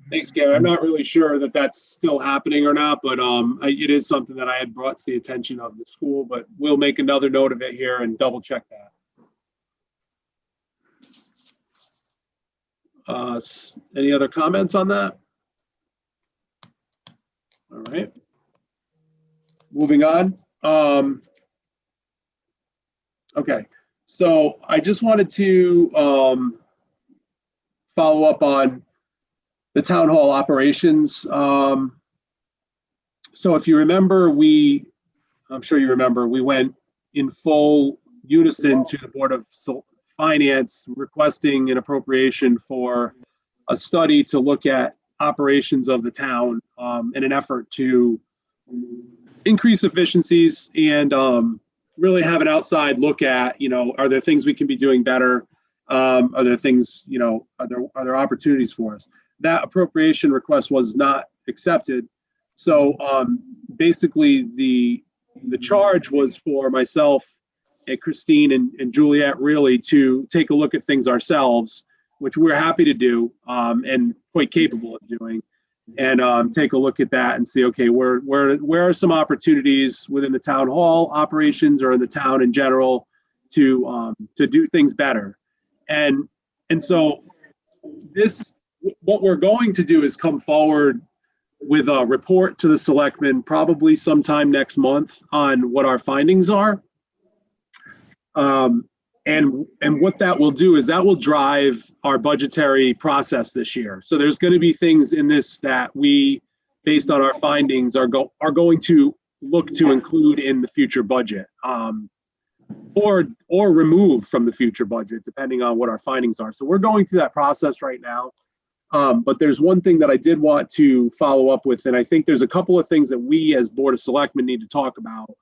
Thanks, Gary. I'm not really sure that that's still happening or not, but it is something that I had brought to the attention of the school, but we'll make another note of it here and double check that. Any other comments on that? All right. Moving on. Okay, so I just wanted to follow up on the town hall operations. So if you remember, I'm sure you remember, we went in full unison to the Board of Finance requesting an appropriation for a study to look at operations of the town in an effort to increase efficiencies and really have an outside look at, are there things we can be doing better? Are there things, are there opportunities for us? That appropriation request was not accepted. So basically the charge was for myself and Christine and Juliet really to take a look at things ourselves, which we're happy to do and quite capable of doing, and take a look at that and see, okay, where are some opportunities within the town hall operations or in the town in general to do things better. And so what we're going to do is come forward with a report to the selectmen probably sometime next month on what our findings are. And what that will do is that will drive our budgetary process this year. So there's going to be things in this that we, based on our findings, are going to look to include in the future budget, or remove from the future budget, depending on what our findings are. So we're going through that process right now. But there's one thing that I did want to follow up with, and I think there's a couple of things that we as Board of Selectmen need to talk about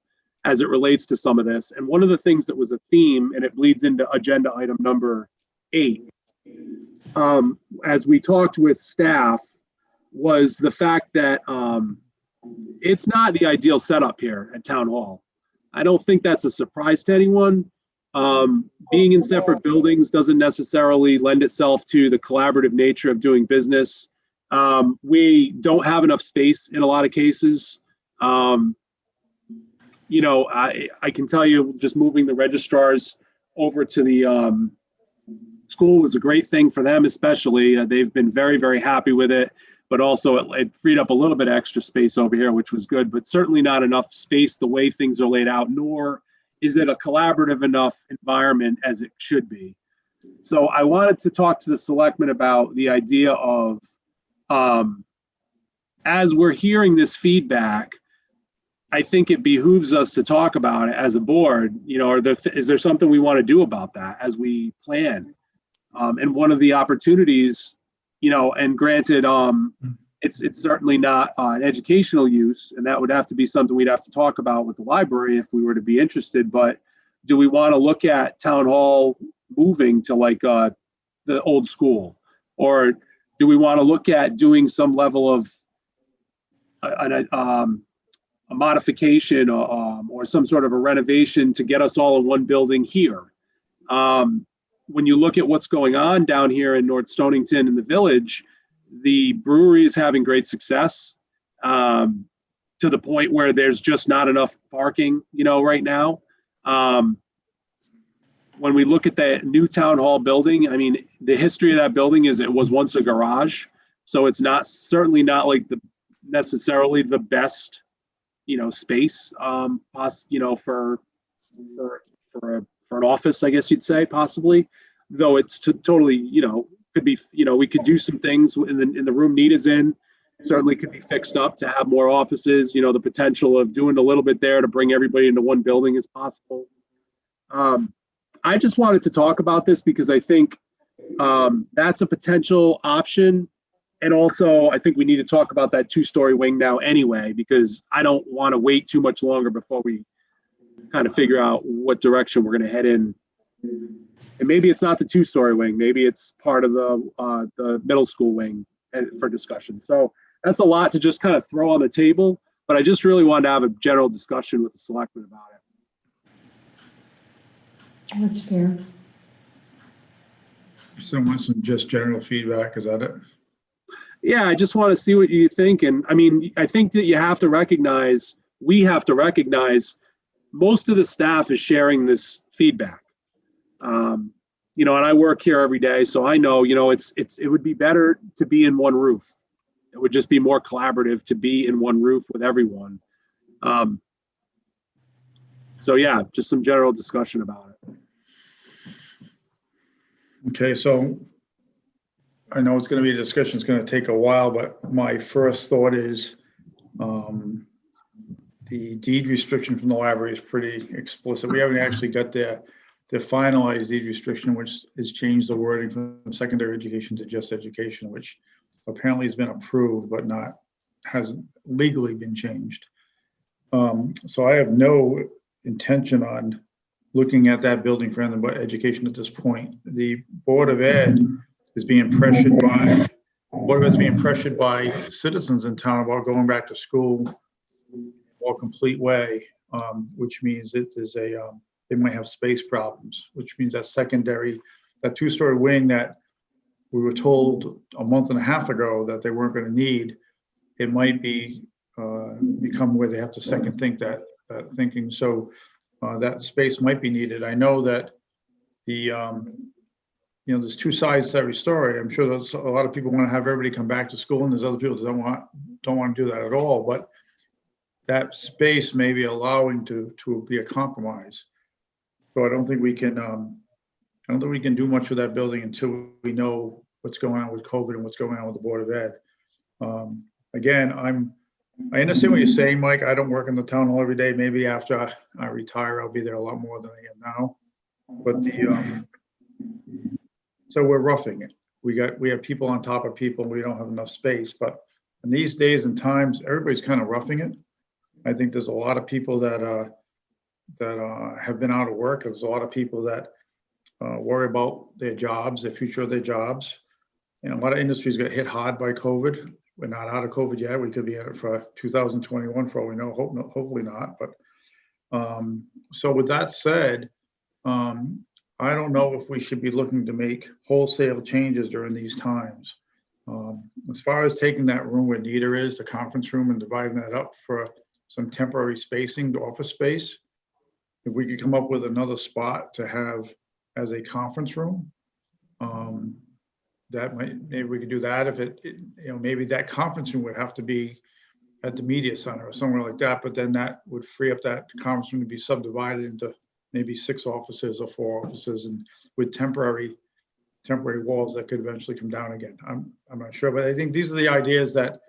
as it relates to some of this. And one of the things that was a theme, and it bleeds into agenda item number 8, as we talked with staff, was the fact that it's not the ideal setup here at Town Hall. I don't think that's a surprise to anyone. Being in separate buildings doesn't necessarily lend itself to the collaborative nature of doing business. We don't have enough space in a lot of cases. I can tell you, just moving the registrars over to the school was a great thing for them, especially. They've been very, very happy with it, but also it freed up a little bit of extra space over here, which was good, but certainly not enough space the way things are laid out, nor is it a collaborative enough environment as it should be. So I wanted to talk to the selectmen about the idea of, as we're hearing this feedback, I think it behooves us to talk about it as a board. Is there something we want to do about that as we plan? And one of the opportunities, and granted, it's certainly not an educational use, and that would have to be something we'd have to talk about with the library if we were to be interested. But do we want to look at Town Hall moving to like the old school, or do we want to look at doing some level of a modification or some sort of a renovation to get us all in one building here? When you look at what's going on down here in North Stonington in the village, the brewery is having great success to the point where there's just not enough parking, right now. When we look at the new town hall building, I mean, the history of that building is it was once a garage. So it's certainly not like necessarily the best, space, for an office, I guess you'd say, possibly, though it's totally, could be, we could do some things in the room Nita's in, certainly could be fixed up to have more offices, the potential of doing a little bit there to bring everybody into one building is possible. I just wanted to talk about this because I think that's a potential option. And also, I think we need to talk about that 2-story wing now anyway, because I don't want to wait too much longer before we kind of figure out what direction we're going to head in. And maybe it's not the 2-story wing. Maybe it's part of the middle school wing. for discussion. So that's a lot to just kind of throw on the table, but I just really wanted to have a general discussion with the selectmen about it. That's fair. So want some just general feedback, is that it? Yeah, I just want to see what you think. And I mean, I think that you have to recognize, we have to recognize most of the staff is sharing this feedback. You know, and I work here every day, so I know, you know, it would be better to be in one roof. It would just be more collaborative to be in one roof with everyone. So yeah, just some general discussion about it. Okay, so I know it's going to be a discussion, it's going to take a while, but my first thought is the deed restriction from the library is pretty explicit. We haven't actually got the finalized deed restriction, which has changed the wording from secondary education to just education, which apparently has been approved, but hasn't legally been changed. So I have no intention on looking at that building for anything but education at this point. The Board of Ed is being pressured by citizens in town about going back to school in a more complete way, which means that they might have space problems, which means that two-story wing that we were told a month and a half ago that they weren't going to need, it might become where they have to second think that thinking. So that space might be needed. I know that there's two sides to every story. I'm sure there's a lot of people want to have everybody come back to school, and there's other people that don't want to do that at all. But that space may be allowing to be a compromise. So I don't think we can do much with that building until we know what's going on with COVID and what's going on with the Board of Ed. Again, I understand what you're saying, Mike. I don't work in the town hall every day. Maybe after I retire, I'll be there a lot more than I am now. But so we're roughing it. We have people on top of people, and we don't have enough space. But in these days and times, everybody's kind of roughing it. I think there's a lot of people that have been out of work. There's a lot of people that worry about their jobs, the future of their jobs. And a lot of industries got hit hard by COVID. We're not out of COVID yet. We could be in it for 2021 for all we know. Hopefully not. But so with that said, I don't know if we should be looking to make wholesale changes during these times. As far as taking that room where Nita is, the conference room, and dividing that up for some temporary spacing, to office space, if we could come up with another spot to have as a conference room, maybe we could do that. If maybe that conference room would have to be at the media center or somewhere like that, but then that would free up that conference room to be subdivided into maybe 6 offices or 4 offices, and with temporary walls that could eventually come down again. I'm not sure, but I think these are the ideas that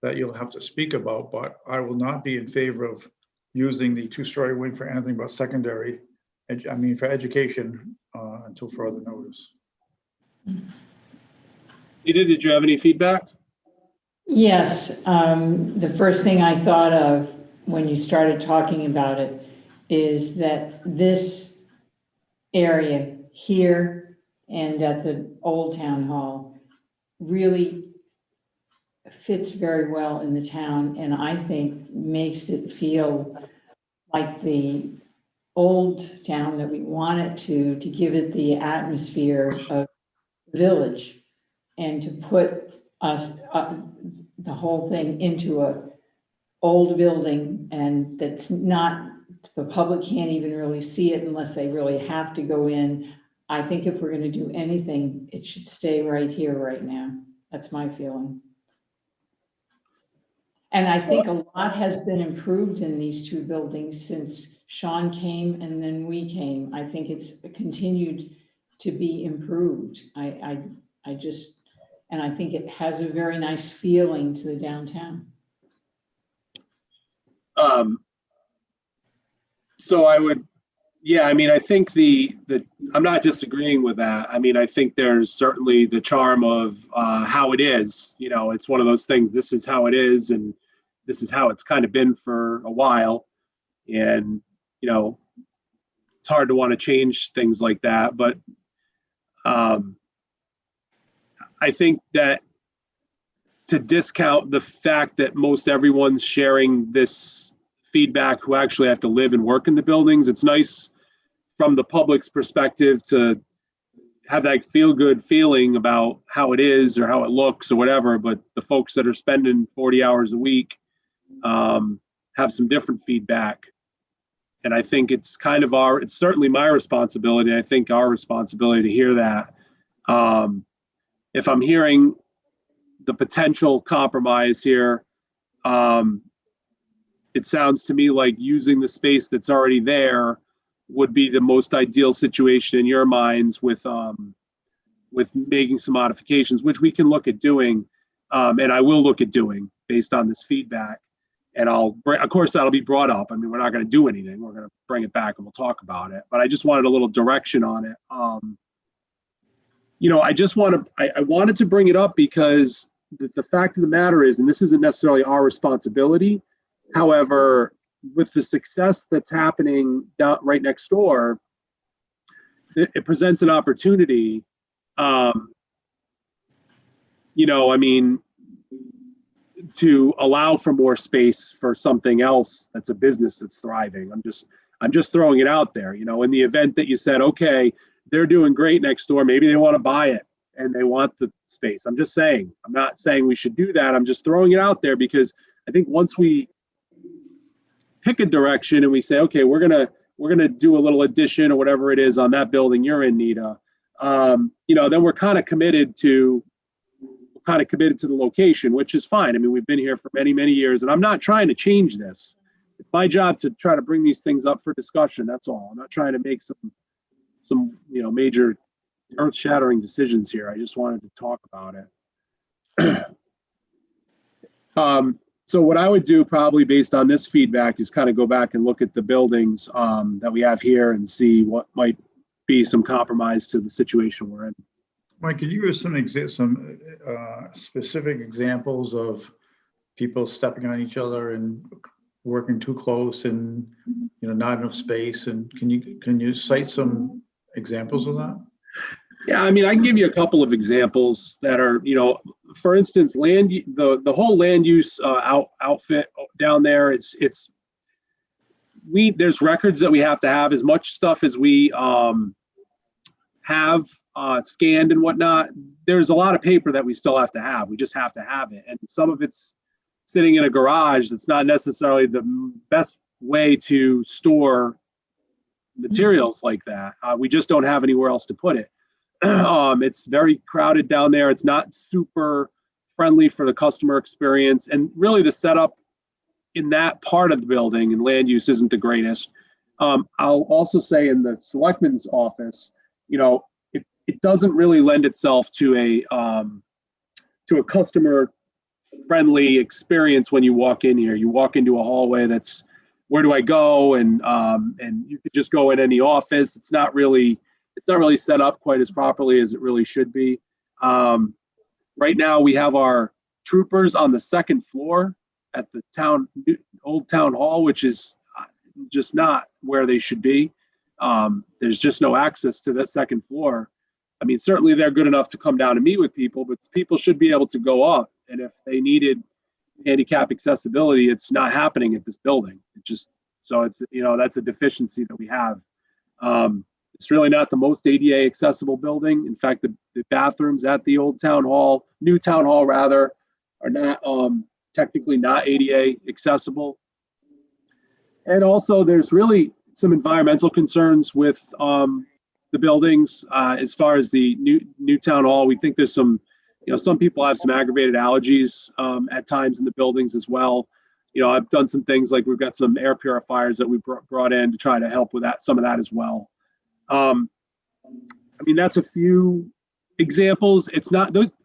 you'll have to speak about. But I will not be in favor of using the 2-story wing for anything but secondary, for education until further notice. Nita, did you have any feedback? Yes, the first thing I thought of when you started talking about it is that this area here and at the old town hall really fits very well in the town, and I think makes it feel like the old town that we want it to give it the atmosphere of the village, and to put us the whole thing into a old building, and that's not, the public can't even really see it unless they really have to go in. I think if we're going to do anything, it should stay right here, right now. That's my feeling. And I think a lot has been improved in these 2 buildings since Sean came and then we came. I think it's continued to be improved. I think it has a very nice feeling to the downtown. So I would, yeah, I think I'm not disagreeing with that. I think there's certainly the charm of how it is. It's one of those things, this is how it is, and this is how it's kind of been for a while. And, it's hard to want to change things like that. But I think that to discount the fact that most everyone's sharing this feedback who actually have to live and work in the buildings. It's nice from the public's perspective to have that feel good feeling about how it is or how it looks or whatever, but the folks that are spending 40 hours a week have some different feedback. And I think it's kind of it's certainly my responsibility. I think our responsibility to hear that. If I'm hearing the potential compromise here, it sounds to me like using the space that's already there would be the most ideal situation in your minds with making some modifications, which we can look at doing, and I will look at doing based on this feedback. And of course, that'll be brought up. I mean, we're not going to do anything. We're going to bring it back and we'll talk about it. But I just wanted a little direction on it. I wanted to bring it up because the fact of the matter is, and this isn't necessarily our responsibility. However, with the success that's happening down right next door, it presents an opportunity. To allow for more space for something else that's a business that's thriving. I'm just throwing it out there. In the event that you said, okay, they're doing great next door, maybe they want to buy it and they want the space. I'm just saying, I'm not saying we should do that. I'm just throwing it out there because I think once we pick a direction and we say, okay, we're gonna do a little addition or whatever it is on that building you're in, Nita, then we're kind of committed to the location, which is fine. I mean, we've been here for many, many years, and I'm not trying to change this. It's my job to try to bring these things up for discussion. That's all. I'm not trying to make some major earth-shattering decisions here. I just wanted to talk about it. So what I would do probably based on this feedback is kind of go back and look at the buildings that we have here and see what might be some compromise to the situation we're in. Mike, could you give us some specific examples of people stepping on each other and working too close and not enough space? And can you cite some examples of that? Yeah, I mean, I can give you a couple of examples that are, for instance, the whole land use outfit down there. There's records that we have to have. As much stuff as we have scanned and whatnot, there's a lot of paper that we still have to have. We just have to have it, and some of it's sitting in a garage. That's not necessarily the best way to store materials like that. We just don't have anywhere else to put it. It's very crowded down there. It's not super friendly for the customer experience, and really the setup in that part of the building and land use isn't the greatest. I'll also say in the selectman's office, it doesn't really lend itself to a customer friendly experience when you walk in here. You walk into a hallway that's, where do I go? And you could just go in any office. It's not really set up quite as properly as it really should be. Right now we have our troopers on the second floor at the old town hall, which is just not where they should be. There's just no access to that second floor. I mean, certainly they're good enough to come down and meet with people, but people should be able to go up. And if they needed handicap accessibility, it's not happening at this building. So it's, that's a deficiency that we have. It's really not the most ADA accessible building. In fact, the bathrooms at the old town hall, new town hall rather, are not technically not ADA accessible. And also there's really some environmental concerns with the buildings as far as the new town hall. We think there's some people have some aggravated allergies at times in the buildings as well. I've done some things like we've got some air purifiers that we brought in to try to help with some of that as well. I mean, that's a few examples.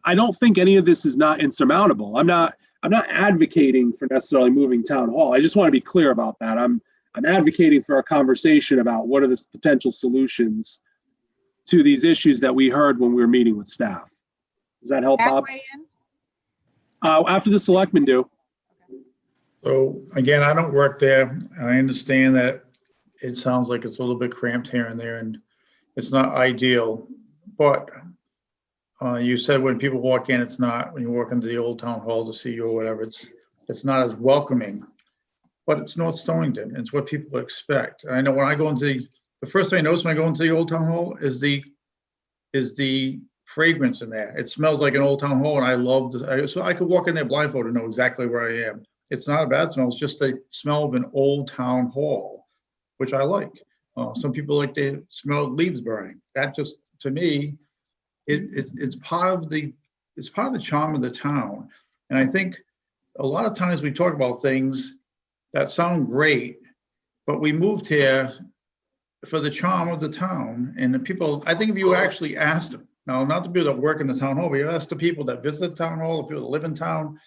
I don't think any of this is not insurmountable. I'm not advocating for necessarily moving town hall. I just want to be clear about that. I'm advocating for a conversation about what are the potential solutions to these issues that we heard when we were meeting with staff. Does that help, Bob? After the selectmen do. So again, I don't work there. I understand that it sounds like it's a little bit cramped here and there, and it's not ideal. But you said when people walk in, it's not, when you walk into the old town hall to see you or whatever, it's not as welcoming. But it's North Stonington. It's what people expect. I know when I go into the first thing I notice when I go into the old town hall is the fragrance in there. It smells like an old town hall, and I love this. So I could walk in there blindfolded and know exactly where I am. It's not a bad smell. It's just the smell of an old town hall, which I like. Some people like the smell of leaves burning. That just, to me, it's part of the charm of the town. And I think a lot of times we talk about things that sound great, but we moved here for the charm of the town. And the people, I think if you actually asked them, now not the people that work in the town hall, but you ask the people that visit the town hall, the people that live in town,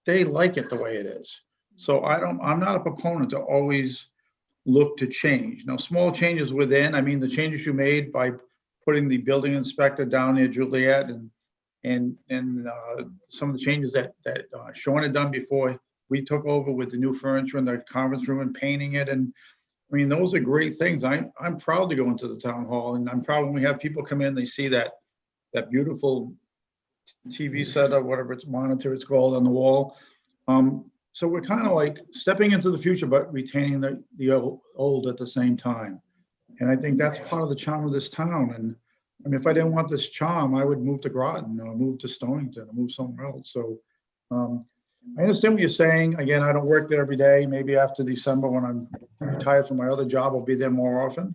they like it the way it is. So I'm not a proponent to always look to change. Now, small changes within, I mean, the changes you made by putting the building inspector down near Juliet and some of the changes that Sean had done before we took over with the new furniture in the conference room and painting it. And I mean, those are great things. I'm proud to go into the town hall, and I'm proud when we have people come in, they see that beautiful TV setup, whatever it's monitor it's called on the wall. So we're kind of like stepping into the future, but retaining the old at the same time. And I think that's part of the charm of this town. And I mean, if I didn't want this charm, I would move to Groton or move to Stonington or move somewhere else. So I understand what you're saying. Again, I don't work there every day. Maybe after December, when I'm retired from my other job, I'll be there more often.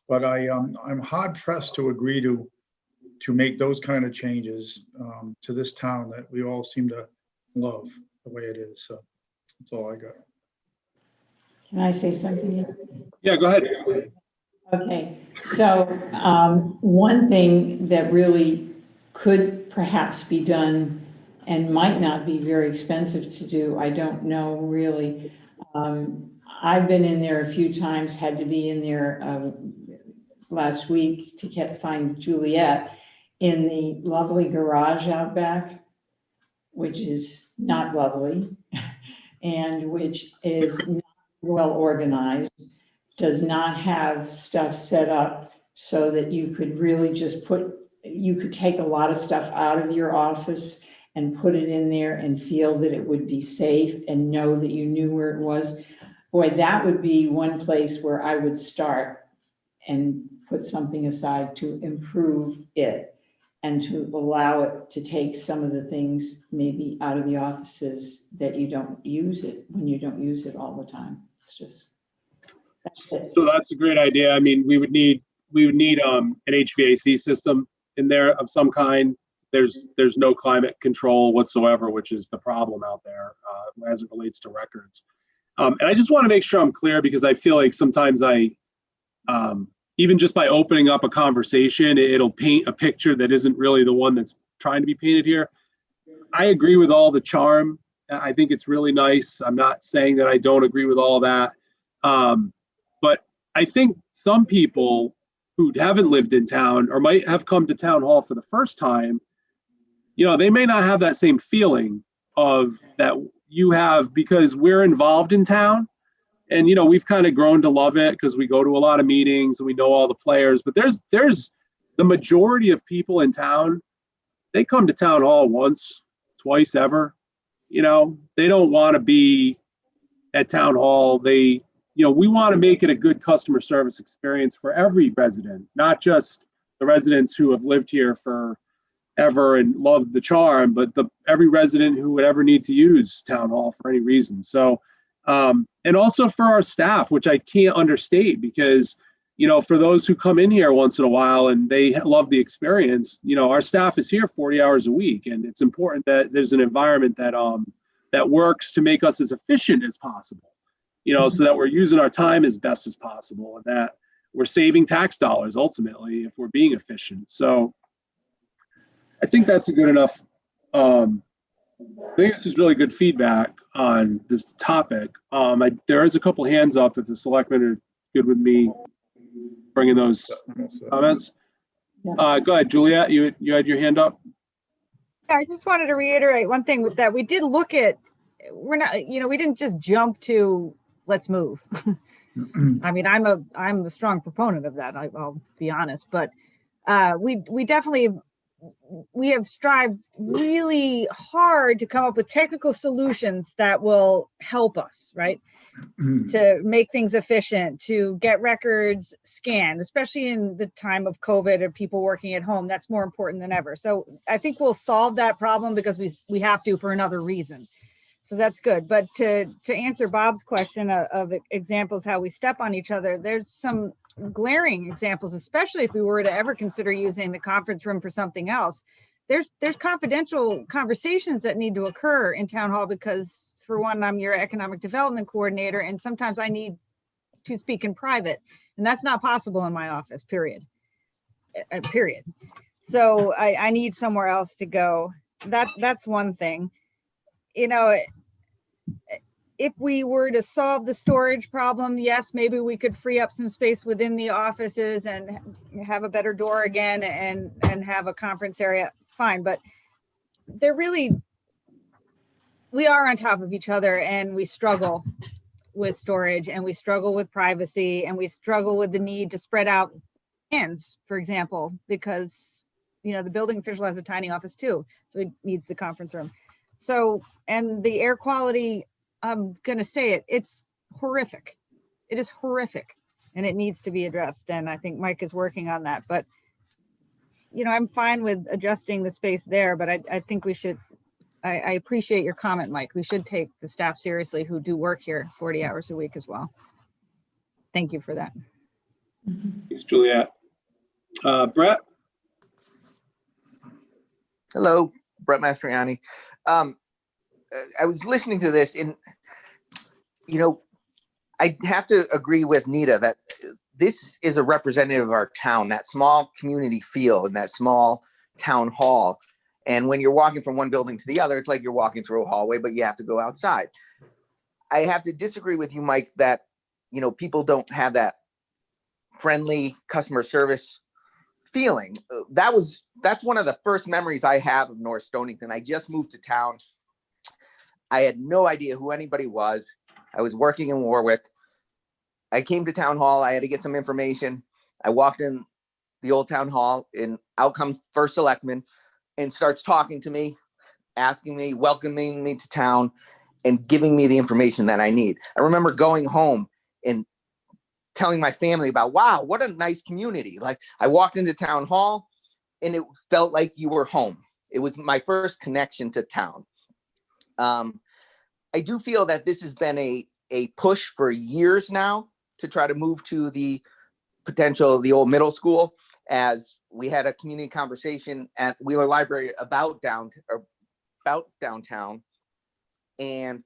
But I'm hard pressed to agree to make those kind of changes to this town that we all seem to love the way it is. So that's all I got. Can I say something? Yeah, go ahead. Okay, so one thing that really could perhaps be done and might not be very expensive to do, I don't know really. I've been in there a few times, had to be in there last week to find Juliet in the lovely garage out back, which is not lovely and which is not well organized, does not have stuff set up so that you could really just you could take a lot of stuff out of your office and put it in there and feel that it would be safe and know that you knew where it was. Boy, that would be one place where I would start and put something aside to improve it and to allow it to take some of the things maybe out of the offices that you don't use it when you don't use it all the time. It's just, that's it. So that's a great idea. I mean, we would need an HVAC system in there of some kind. There's no climate control whatsoever, which is the problem out there as it relates to records. And I just want to make sure I'm clear, because I feel like sometimes even just by opening up a conversation, it'll paint a picture that isn't really the one that's trying to be painted here. I agree with all the charm. I think it's really nice. I'm not saying that I don't agree with all that. But I think some people who haven't lived in town or might have come to town hall for the first time, they may not have that same feeling of that you have, because we're involved in town. And, we've kind of grown to love it because we go to a lot of meetings and we know all the players. But there's the majority of people in town, they come to town hall once, twice ever. They don't want to be at town hall. We want to make it a good customer service experience for every resident, not just the residents who have lived here forever and love the charm, but every resident who would ever need to use town hall for any reason. So, and also for our staff, which I can't understate, because, for those who come in here once in a while and they love the experience, our staff is here 40 hours a week. And it's important that there's an environment that works to make us as efficient as possible, so that we're using our time as best as possible and that we're saving tax dollars ultimately if we're being efficient. So I think that's a good enough, I think this is really good feedback on this topic. There is a couple hands up if the selectmen are good with me bringing those comments. Yeah. Go ahead, Juliet, you had your hand up. Yeah, I just wanted to reiterate one thing with that. We did look at, we didn't just jump to let's move. I mean, I'm a strong proponent of that. I'll be honest, but we definitely we have strived really hard to come up with technical solutions that will help us, right? To make things efficient, to get records scanned, especially in the time of COVID and people working at home. That's more important than ever. So I think we'll solve that problem because we have to for another reason. So that's good. But to answer Bob's question of examples how we step on each other, there's some glaring examples, especially if we were to ever consider using the conference room for something else. There's confidential conversations that need to occur in town hall because, for one, I'm your economic development coordinator, and sometimes I need to speak in private, and that's not possible in my office, period. Period. So I need somewhere else to go. That's one thing. You know, if we were to solve the storage problem, yes, maybe we could free up some space within the offices and have a better door again and have a conference area, fine. But we are on top of each other, and we struggle with storage, and we struggle with privacy, and we struggle with the need to spread out hands, for example, because, you know, the building official has a tiny office too, so he needs the conference room. So, and the air quality, I'm going to say it, it's horrific. It is horrific, and it needs to be addressed. And I think Mike is working on that. But, you know, I'm fine with adjusting the space there, but I think we should, I appreciate your comment, Mike. We should take the staff seriously who do work here 40 hours a week as well. Thank you for that. Thanks, Juliet. Brett? Hello, Brett Mastriani. I was listening to this, and, you know, I have to agree with Nita that this is a representative of our town, that small community feel and that small town hall. And when you're walking from one building to the other, it's like you're walking through a hallway, but you have to go outside. I have to disagree with you, Mike, that, you know, people don't have that friendly customer service feeling. That's one of the first memories I have of North Stonington. I just moved to town. I had no idea who anybody was. I was working in Warwick. I came to town hall. I had to get some information. I walked in the old town hall, and out comes first selectman and starts talking to me, asking me, welcoming me to town, and giving me the information that I need. I remember going home and telling my family about, wow, what a nice community. Like, I walked into town hall and it felt like you were home. It was my first connection to town. I do feel that this has been a push for years now to try to move to the old middle school, as we had a community conversation at Wheeler Library about downtown, and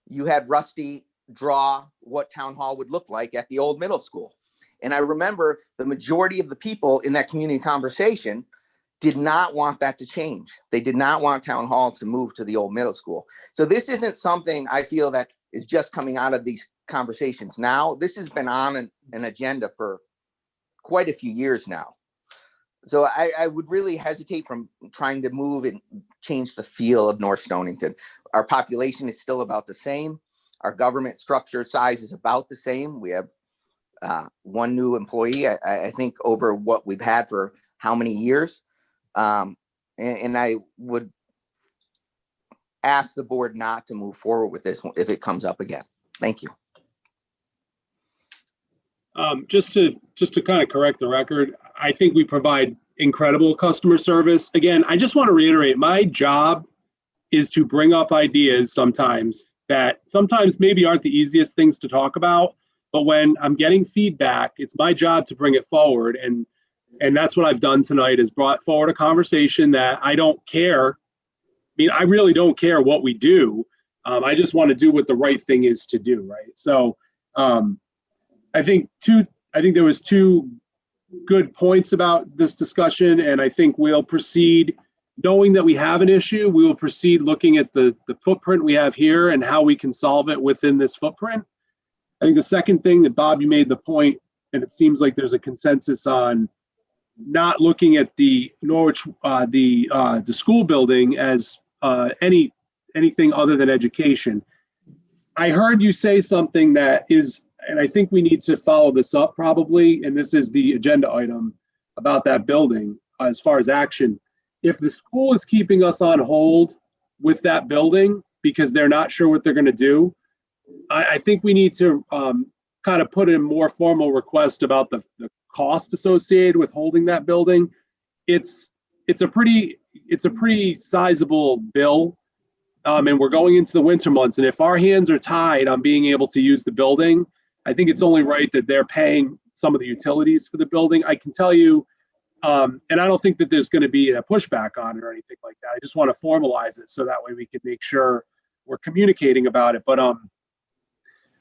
you had Rusty draw what town hall would look like at the old middle school. And I remember the majority of the people in that community conversation did not want that to change. They did not want town hall to move to the old middle school. So this isn't something I feel that is just coming out of these conversations now. This has been on an agenda for quite a few years now. So I would really hesitate from trying to move and change the feel of North Stonington. Our population is still about the same. Our government structure size is about the same. We have one new employee, I think, over what we've had for how many years. And I would ask the board not to move forward with this if it comes up again. Thank you. Just to kind of correct the record, I think we provide incredible customer service. Again, I just want to reiterate, my job is to bring up ideas sometimes that sometimes maybe aren't the easiest things to talk about, but when I'm getting feedback, it's my job to bring it forward. And that's what I've done tonight, is brought forward a conversation that I don't care. I mean, I really don't care what we do. I just want to do what the right thing is to do, right? So I think there was two good points about this discussion, and I think we'll proceed knowing that we have an issue. We will proceed looking at the footprint we have here and how we can solve it within this footprint. I think the second thing that, Bob, you made the point, and it seems like there's a consensus on not looking at the Norwich, the school building as anything other than education. I heard you say something that is, and I think we need to follow this up probably, and this is the agenda item about that building as far as action. if the school is keeping us on hold with that building because they're not sure what they're going to do, I think we need to kind of put in more formal request about the cost associated with holding that building. It's a pretty sizable bill, and we're going into the winter months. And if our hands are tied on being able to use the building, I think it's only right that they're paying some of the utilities for the building. I can tell you, and I don't think that there's going to be a pushback on it or anything like that. I just want to formalize it so that way we can make sure we're communicating about it. But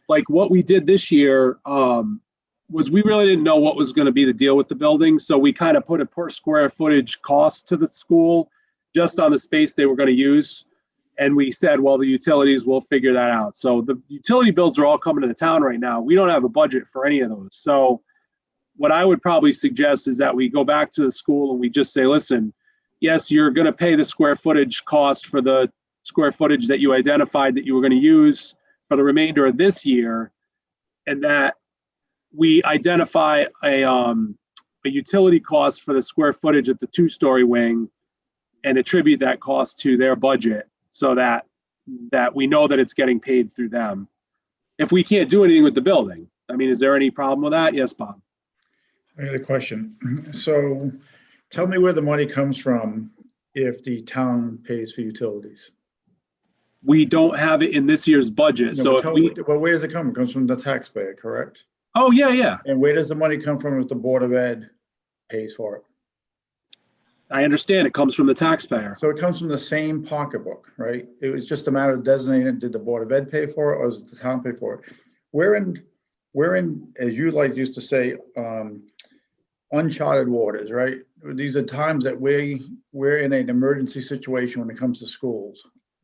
like what we did this year was we really didn't know what was going to be the deal with the building. So we kind of put a per square footage cost to the school just on the space they were going to use. And we said, well, the utilities will figure that out. So the utility bills are all coming to the town right now. We don't have a budget for any of those. So what I would probably suggest is that we go back to the school and we just say, listen, yes, you're going to pay the square footage cost for the square footage that you identified that you were going to use for the remainder of this year, and that we identify a utility cost for the square footage at the 2-story wing and attribute that cost to their budget so that we know that it's getting paid through them. If we can't do anything with the building, I mean, is there any problem with that? Yes, Bob. I got a question. So tell me where the money comes from if the town pays for utilities. We don't have it in this year's budget. No, So if we, well, where does it come? It comes from the taxpayer, correct? oh, yeah. And where does the money come from if the Board of Ed pays for it? I understand it comes from the taxpayer. So it comes from the same pocketbook, right? It was just a matter of designating, did the Board of Ed pay for it or does the town pay for it? We're in, as you like used to say, uncharted waters, right? These are times that we're in an emergency situation when it comes to schools.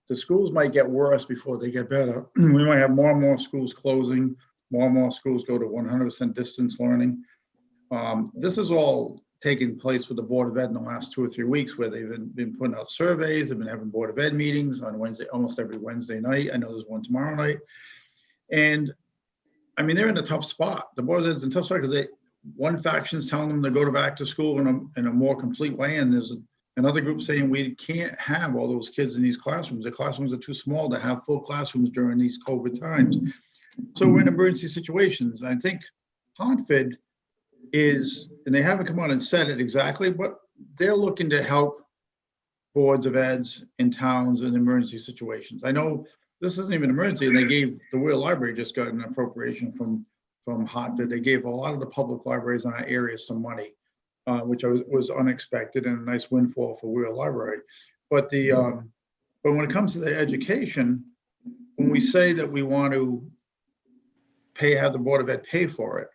The schools might get worse before they get better. We might have more and more schools closing, more and more schools go to 100% distance learning. This is all taking place with the Board of Ed in the last 2 or 3 weeks, where they've been putting out surveys, they've been having Board of Ed meetings on Wednesday, almost every Wednesday night. I know there's one tomorrow night. And I mean, they're in a tough spot. The Board of Ed's in a tough spot because one faction's telling them to go back to school in a more complete way, and there's another group saying we can't have all those kids in these classrooms. The classrooms are too small to have full classrooms during these COVID times. So we're in emergency situations. I think Hartford is, and they haven't come out and said it exactly, but they're looking to help boards of eds in towns in emergency situations. I know this isn't even an emergency, and they gave, the Wheeler Library just got an appropriation from Hartford. They gave a lot of the public libraries in our area some money, which was unexpected and a nice windfall for Wheeler Library. But but when it comes to the education, when we say that we want to have the Board of Ed pay for it,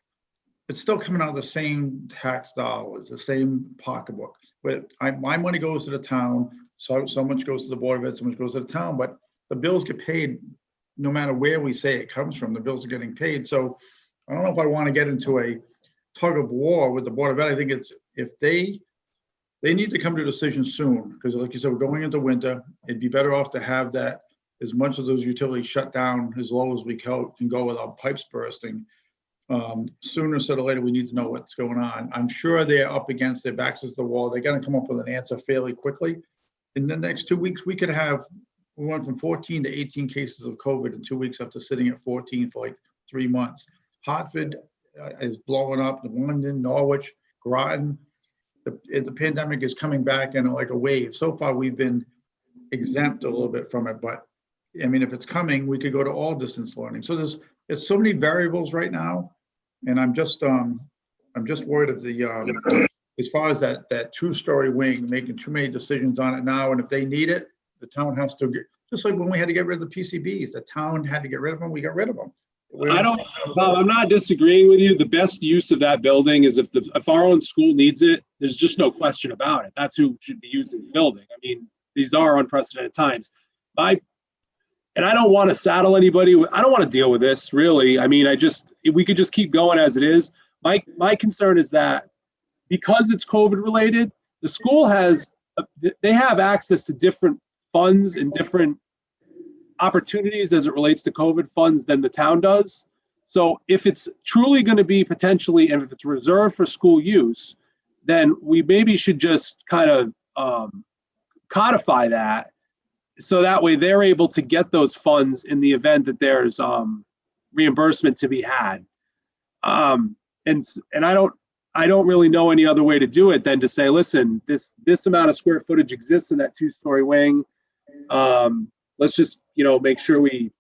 it's still coming out of the same tax dollars, the same pocketbook. But my money goes to the town, so much goes to the Board of Ed, so much goes to the town, but the bills get paid no matter where we say it comes from, the bills are getting paid. So I don't know if I want to get into a tug of war with the Board of Ed. I think it's, if they need to come to a decision soon, because like you said, we're going into winter. It'd be better off to have that, as much of those utilities shut down as low as we can go without pipes bursting. Sooner instead of later, we need to know what's going on. I'm sure they're up against their backs against the wall. They're going to come up with an answer fairly quickly. In the next 2 weeks, we went from 14 to 18 cases of COVID in 2 weeks after sitting at 14 for like 3 months. Hartford is blowing up, London, Norwich, Groton. The pandemic is coming back in like a wave. So far, we've been exempt a little bit from it, but I mean, if it's coming, we could go to all distance learning. So there's so many variables right now, and I'm just worried of as far as that 2-story wing, making too many decisions on it now, and if they need it, the town has to get, just like when we had to get rid of the PCBs, the town had to get rid of them, we got rid of them. Bob, I'm not disagreeing with you. The best use of that building is if our own school needs it, there's just no question about it. That's who should be using the building. I mean, these are unprecedented times. And I don't want to saddle anybody. I don't want to deal with this, really. I mean, we could just keep going as it is. My concern is that because it's COVID related, the school they have access to different funds and different opportunities as it relates to COVID funds than the town does. So if it's truly going to be potentially, and if it's reserved for school use, then we maybe should just kind of codify that, so that way they're able to get those funds in the event that there's reimbursement to be had. And I don't really know any other way to do it than to say, listen, this amount of square footage exists in that 2-story wing. Let's just, make sure we,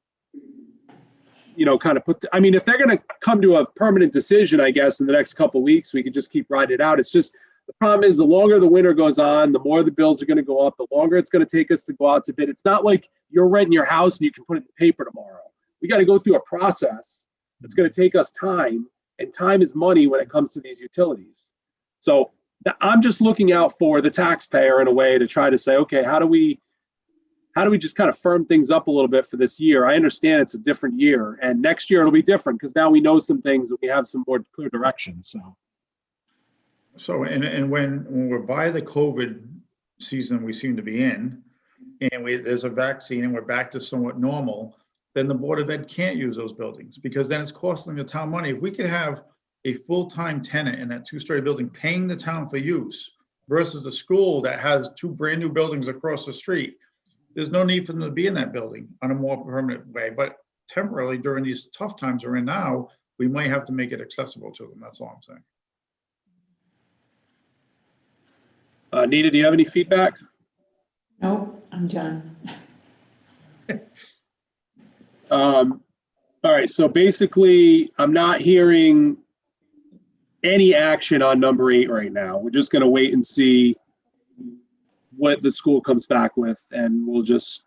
kind of I mean, if they're going to come to a permanent decision, I guess, in the next couple of weeks, we could just keep riding it out. It's just, the problem is the longer the winter goes on, the more the bills are going to go up, the longer it's going to take us to go out to bid. It's not like you're renting your house and you can put it in the paper tomorrow. We got to go through a process that's going to take us time, and time is money when it comes to these utilities. So I'm just looking out for the taxpayer in a way to try to say, okay, how do we just kind of firm things up a little bit for this year? I understand it's a different year, and next year it'll be different because now we know some things and we have some more clear direction. So, and when we're by the COVID season we seem to be in, and there's a vaccine and we're back to somewhat normal, then the Board of Ed can't use those buildings, because then it's costing the town money. If we could have a full-time tenant in that 2-story building paying the town for use versus a school that has 2 brand new buildings across the street, there's no need for them to be in that building on a more permanent way. But temporarily, during these tough times we're in now, we might have to make it accessible to them. That's all I'm saying. Nita, do you have any feedback? No, I'm done. All right, so basically, I'm not hearing any action on number 8 right now. We're just going to wait and see what the school comes back with, and we'll just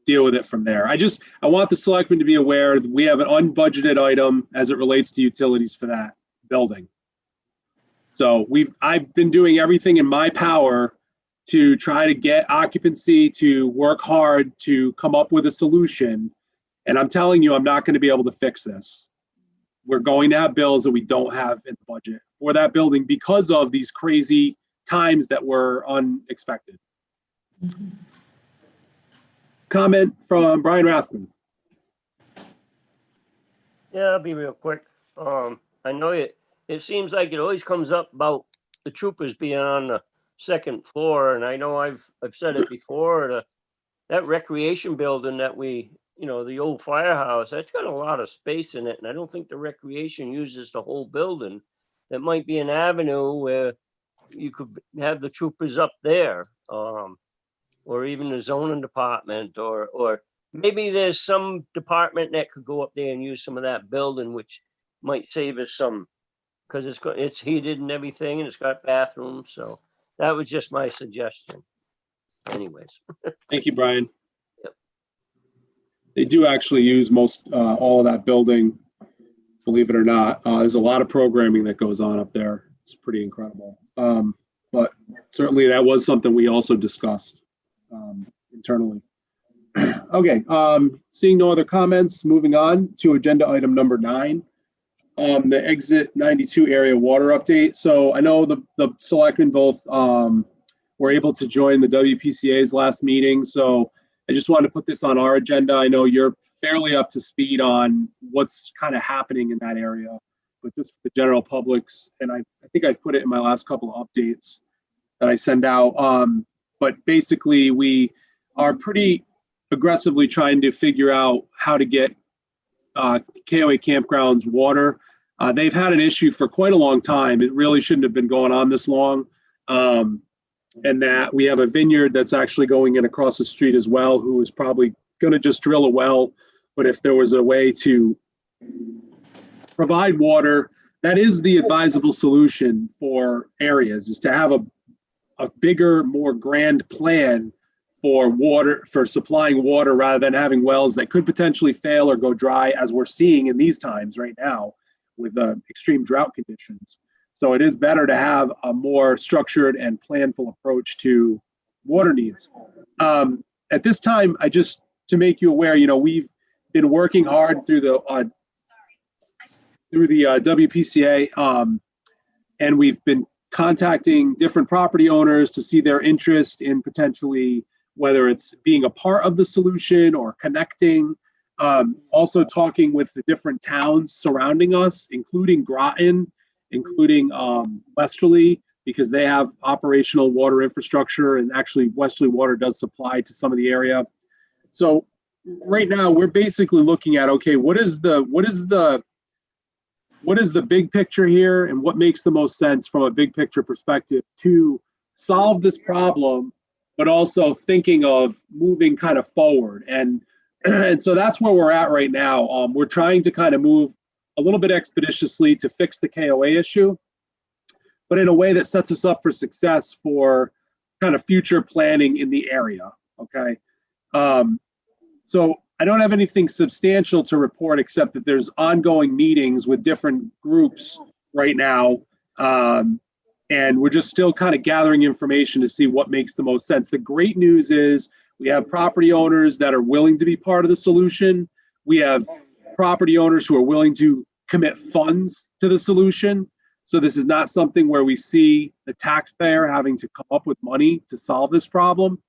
deal with it from there. I want the selectmen to be aware that we have an unbudgeted item as it relates to utilities for that building. So I've been doing everything in my power to try to get occupancy, to work hard to come up with a solution. And I'm telling you, I'm not going to be able to fix this. We're going to have bills that we don't have in the budget for that building because of these crazy times that were unexpected. Mm-hmm. Comment from Brian Rathman. Yeah, I'll be real quick. I know it seems like it always comes up about the troopers being on the 2nd floor, and I know I've said it before, that recreation building that the old firehouse, that's got a lot of space in it, and I don't think the recreation uses the whole building. That might be an avenue where you could have the troopers up there, or even the zoning department, or maybe there's some department that could go up there and use some of that building, which might save us some, because it's heated and everything, and it's got bathrooms. So that was just my suggestion. Anyways. Thank you, Brian. Yep. They do actually use all of that building, believe it or not. There's a lot of programming that goes on up there. It's pretty incredible. But certainly that was something we also discussed internally. Okay, seeing no other comments, moving on to agenda item number 9, the exit 92 area water update. So I know the selectmen both were able to join the WPCA's last meeting. So I just wanted to put this on our agenda. I know you're fairly up to speed on what's kind of happening in that area, but this is the general public's, and I think I've put it in my last couple of updates that I send out. But basically we are pretty aggressively trying to figure out how to get KOA campgrounds water. They've had an issue for quite a long time. It really shouldn't have been going on this long. And that we have a vineyard that's actually going in across the street as well, who is probably going to just drill a well. But if there was a way to provide water, that is the advisable solution for areas, is to have a bigger, more grand plan for water, for supplying water, rather than having wells that could potentially fail or go dry, as we're seeing in these times right now with extreme drought conditions. So it is better to have a more structured and planful approach to water needs. At this time, to make you aware, we've been working hard through the WPCA, and we've been contacting different property owners to see their interest in potentially, whether it's being a part of the solution or connecting. Also talking with the different towns surrounding us, including Groton, including Westerly, because they have operational water infrastructure, and actually Westerly Water does supply to some of the area. So right now we're basically looking at, okay, what is the big picture here, and what makes the most sense from a big picture perspective to solve this problem, but also thinking of moving kind of forward. And so that's where we're at right now. We're trying to kind of move a little bit expeditiously to fix the KOA issue, but in a way that sets us up for success for kind of future planning in the area. Okay. So I don't have anything substantial to report except that there's ongoing meetings with different groups right now. And we're just still kind of gathering information to see what makes the most sense. The great news is we have property owners that are willing to be part of the solution. We have property owners who are willing to commit funds to the solution. So this is not something where we see the taxpayer having to come up with money to solve this problem.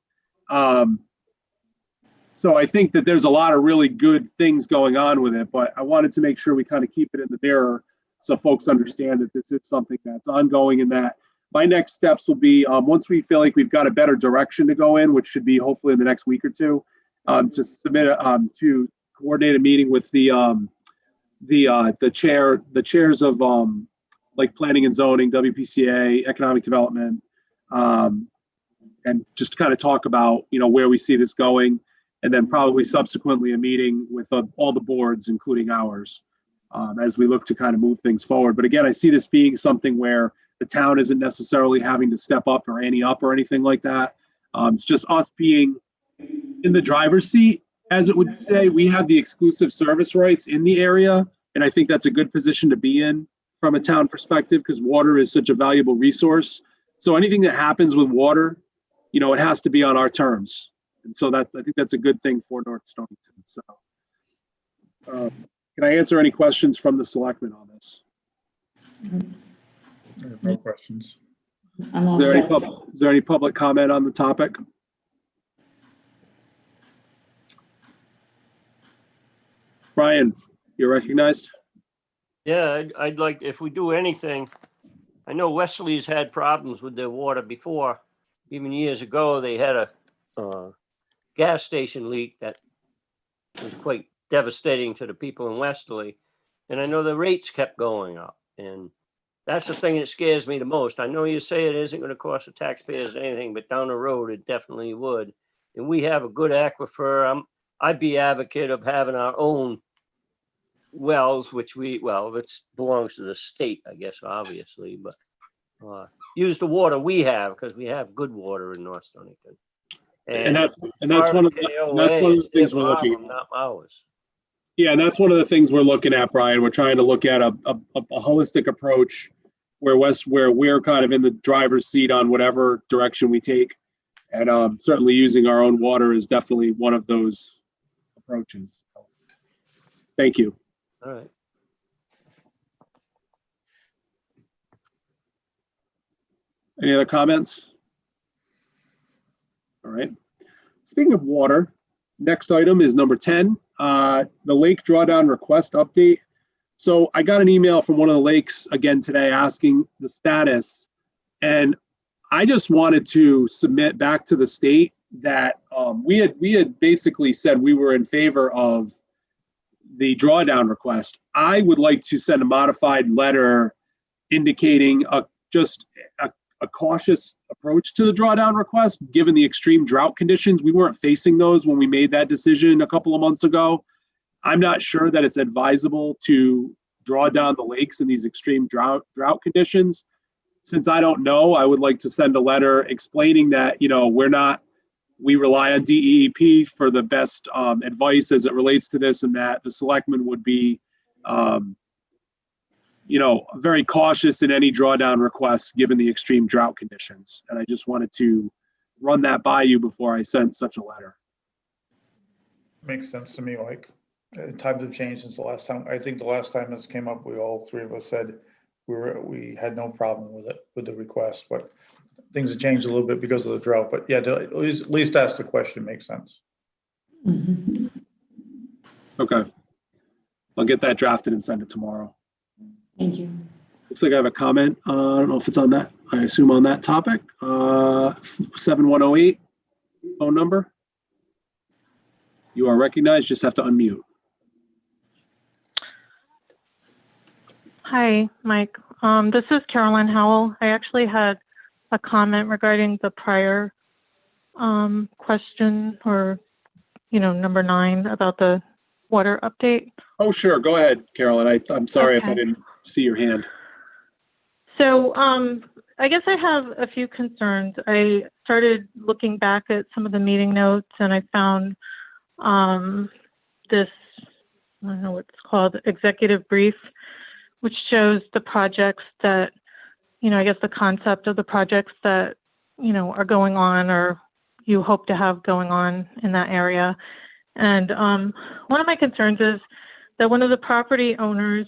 So I think that there's a lot of really good things going on with it, but I wanted to make sure we kind of keep it in the mirror so folks understand that this is something that's ongoing, and that my next steps will be, once we feel like we've got a better direction to go in, which should be hopefully in the next week or two, to submit to coordinate a meeting with the chairs of like planning and zoning, WPCA, economic development, and just kind of talk about, where we see this going. And then probably subsequently a meeting with all the boards, including ours, as we look to kind of move things forward. But again, I see this being something where the town isn't necessarily having to step up or ante up or anything like that. It's just us being in the driver's seat, as it would say. We have the exclusive service rights in the area, and I think that's a good position to be in from a town perspective, because water is such a valuable resource. So anything that happens with water, it has to be on our terms. And so I think that's a good thing for North Stonington. So can I answer any questions from the selectmen on this? I have no questions. I'm all Is set. there any public comment on the topic? Brian, you're recognized. Yeah, I'd like, if we do anything, I know Wesley's had problems with their water before. Even years ago, they had a gas station leak that was quite devastating to the people in Westerly. And I know the rates kept going up. And that's the thing that scares me the most. I know you say it isn't going to cost the taxpayers anything, but down the road, it definitely would. And we have a good aquifer. I'd be advocate of having our own wells, which that belongs to the state, I guess, obviously, but use the water we have, because we have good water in North Stonington. And that's one of the things we're looking at. Not ours. Yeah, and that's one of the things we're looking at, Brian. We're trying to look at a holistic approach where we're kind of in the driver's seat on whatever direction we take. And certainly using our own water is definitely one of those approaches. Thank you. All right. Any other comments? All right. Speaking of water, next item is number 10, the lake drawdown request update. So I got an email from one of the lakes again today asking the status, and I just wanted to submit back to the state that we had basically said we were in favor of the drawdown request. I would like to send a modified letter indicating just a cautious approach to the drawdown request, given the extreme drought conditions. We weren't facing those when we made that decision a couple of months ago. I'm not sure that it's advisable to draw down the lakes in these extreme drought conditions. Since I don't know, I would like to send a letter explaining that, we rely on DEEP for the best advice as it relates to this, and that the selectmen would be very cautious in any drawdown requests given the extreme drought conditions. And I just wanted to run that by you before I sent such a letter. Makes sense to me, Mike. Times have changed since the last time. I think the last time this came up, we all three of us said we had no problem with it, with the request, but things have changed a little bit because of the drought. But yeah, to at least ask the question makes sense. Mhm. Okay. I'll get that drafted and send it tomorrow. Thank you. Looks like I have a comment. I don't know if it's on that I assume on that topic. 7108 phone number. You are recognized, just have to unmute. Hi, Mike. This is Caroline Howell. I actually had a comment regarding the prior question, or, number 9 about the water update. Oh, sure. Go ahead, Carolyn. I'm sorry if I Okay. didn't see your hand. So I guess I have a few concerns. I started looking back at some of the meeting notes, and I found this, I don't know what it's called, executive brief, which shows the projects that, I guess the concept of the projects that, are going on or you hope to have going on in that area. And one of my concerns is that one of the property owners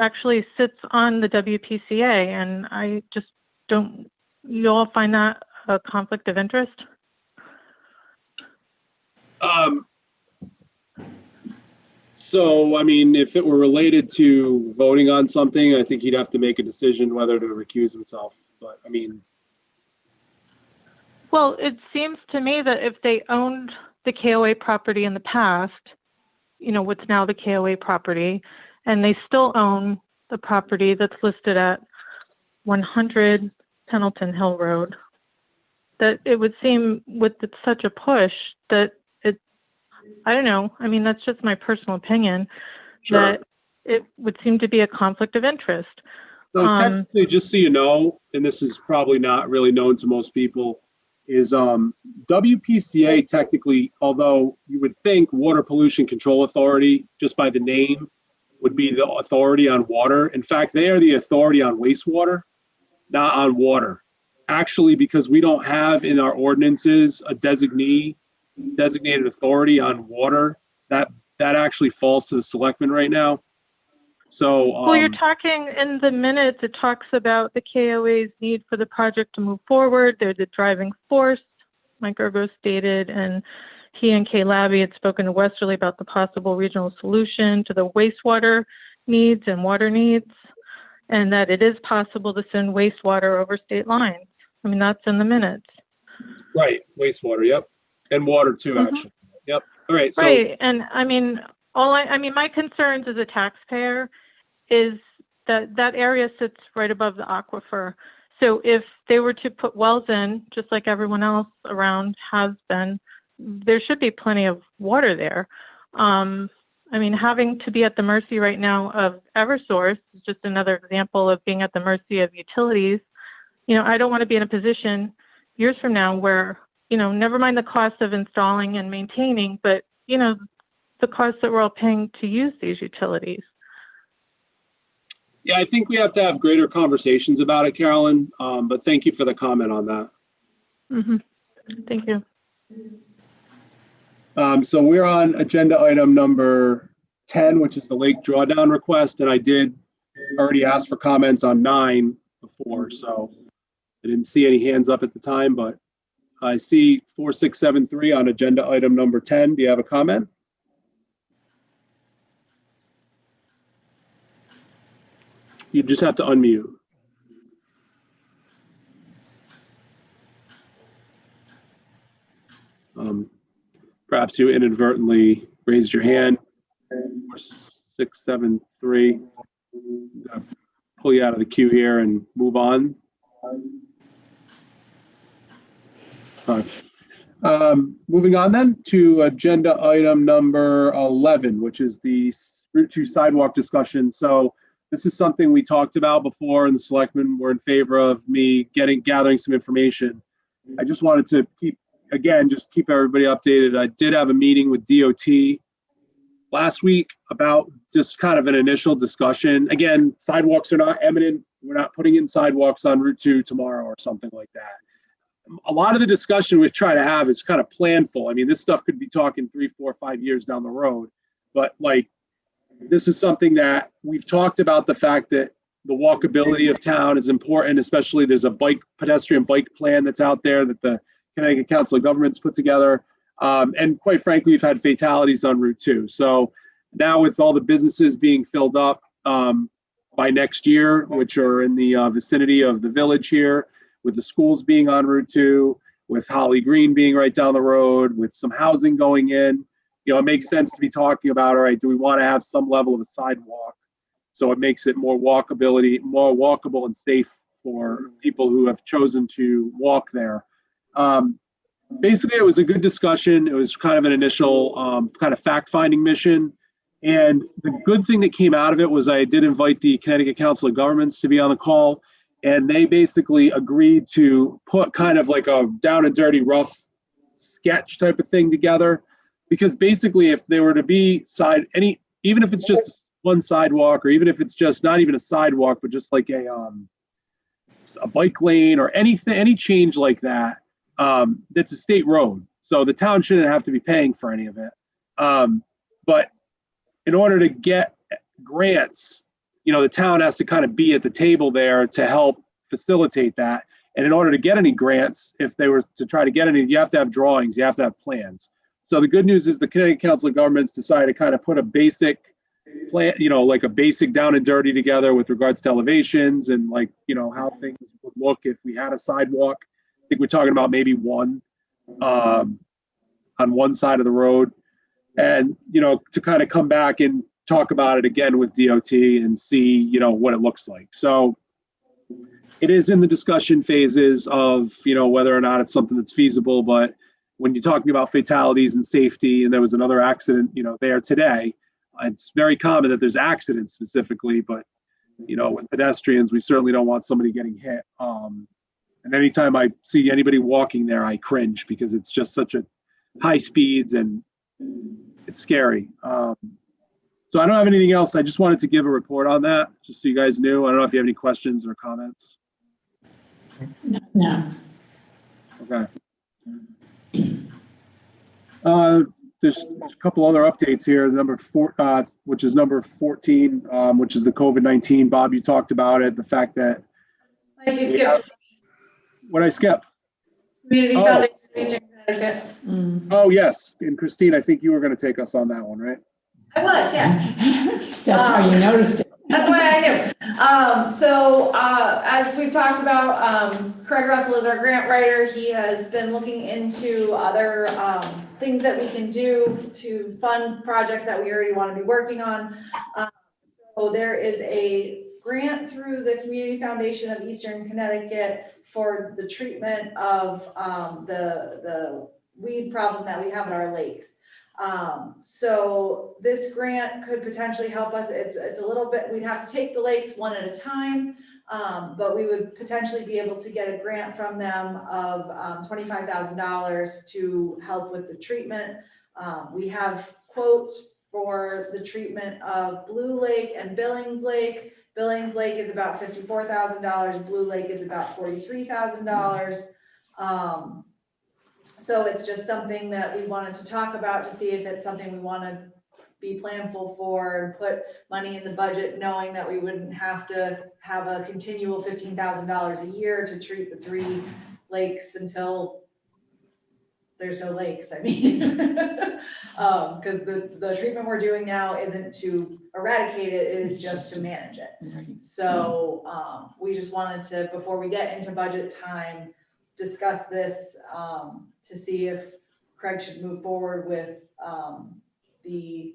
actually sits on the WPCA, and I just don't, you all find that a conflict of interest? So, I mean, if it were related to voting on something, I think he'd have to make a decision whether to recuse himself. But I mean, Well, it seems to me that if they owned the KOA property in the past, what's now the KOA property, and they still own the property that's listed at 100 Pendleton Hill Road, that it would seem with such a push that I don't know, I mean, that's just my personal opinion, sure. that it would seem to be a conflict of interest. So technically, just so you know, and this is probably not really known to most people, is WPCA technically, although you would think Water Pollution Control Authority, just by the name, would be the authority on water. In fact, they are the authority on wastewater, not on water. Actually, because we don't have in our ordinances a designated authority on water, that actually falls to the selectmen right now. So, well, you're talking in the minutes, it talks about the KOA's need for the project to move forward. They're the driving force, Mike Ergo stated, and he and Kay Labby had spoken to Westerly about the possible regional solution to the wastewater needs and water needs, and that it is possible to send wastewater over state lines. I mean, that's in the minutes. Right, wastewater, yep. And water too, actually. Yep. All right. So, right. And I mean, my concerns as a taxpayer is that that area sits right above the aquifer. So if they were to put wells in, just like everyone else around has been, there should be plenty of water there. I mean, having to be at the mercy right now of Eversource is just another example of being at the mercy of utilities. I don't want to be in a position years from now where, never mind the cost of installing and maintaining, but, the cost that we're all paying to use these utilities. yeah, I think we have to have greater conversations about it, Carolyn. But thank you for the comment on that. Thank you. So we're on agenda item number 10, which is the lake drawdown request. And I did already ask for comments on 9 before, so I didn't see any hands up at the time, but I see 4673 on agenda item number 10. Do you have a comment? You just have to unmute. Perhaps you inadvertently raised your hand. 4673. Pull you out of the queue here and move on. Moving on then to agenda item number 11, which is the Route 2 sidewalk discussion. So this is something we talked about before, and the selectmen were in favor of me gathering some information. I just wanted to keep everybody updated. I did have a meeting with DOT last week about just kind of an initial discussion. Again, sidewalks are not imminent. We're not putting in sidewalks on Route 2 tomorrow or something like that. A lot of the discussion we try to have is kind of planful. I mean, this stuff could be talking 3, 4, 5 years down the road, but like, this is something that we've talked about, the fact that the walkability of town is important, especially there's a pedestrian bike plan that's out there that the Connecticut Council of Governments put together. And quite frankly, we've had fatalities on Route 2. So now with all the businesses being filled up, by next year, which are in the vicinity of the village here, with the schools being on Route 2, with Holly Green being right down the road, with some housing going in. It makes sense to be talking about, all right, do we want to have some level of a sidewalk so it makes it more walkable and safe for people who have chosen to walk there. Basically, it was a good discussion. It was kind of an initial kind of fact-finding mission. And the good thing that came out of it was I did invite the Connecticut Council of Governments to be on the call, and they basically agreed to put kind of like a down and dirty rough sketch type of thing together. Because basically, if there were to be even if it's just one sidewalk, or even if it's just not even a sidewalk, but just like a bike lane or anything, any change like that, that's a state road. So the town shouldn't have to be paying for any of it. But in order to get grants, the town has to kind of be at the table there to help facilitate that. And in order to get any grants, if they were to try to get any, you have to have drawings, you have to have plans. So the good news is the Connecticut Council of Governments decided to kind of put a basic plan, like a basic down and dirty together with regards to elevations and how things would look if we had a sidewalk. I think we're talking about maybe one on one side of the road, and to kind of come back and talk about it again with DOT and see what it looks like. So it is in the discussion phases of whether or not it's something that's feasible. But when you're talking about fatalities and safety, and there was another accident there today, it's very common that there's accidents specifically, but with pedestrians, we certainly don't want somebody getting hit. And anytime I see anybody walking there, I cringe because it's just such a high speeds and it's scary. So I don't have anything else. I just wanted to give a report on that, just so you guys knew. I don't know if you have any questions or comments. No. Okay. There's a couple other updates here. Number 4, which is number 14, which is the COVID-19. Bob, you talked about it. The fact that Mike, you skipped what I skip. Community Foundation of Eastern Connecticut. Oh yes, and Christine, I think you were going to take us on that one, right? I was, yes. That's how you noticed it. That's why I knew. As we've talked about, Craig Russell is our grant writer. He has been looking into other things that we can do to fund projects that we already want to be working on. So there is a grant through the Community Foundation of Eastern Connecticut for the treatment of the weed problem that we have at our lakes. So this grant could potentially help us. It's a little bit, we'd have to take the lakes one at a time, but we would potentially be able to get a grant from them of $25,000 to help with the treatment. We have quotes for the treatment of Blue Lake and Billings Lake. Billings Lake is about $54,000. Blue Lake is about $43,000. So it's just something that we wanted to talk about to see if it's something we want to be planful for and put money in the budget, knowing that we wouldn't have to have a continual $15,000 a year to treat the 3 lakes until there's no lakes. I mean, because the treatment we're doing now isn't to eradicate it, it is just to manage it. So we just wanted to, before we get into budget time, discuss this to see if Craig should move forward with the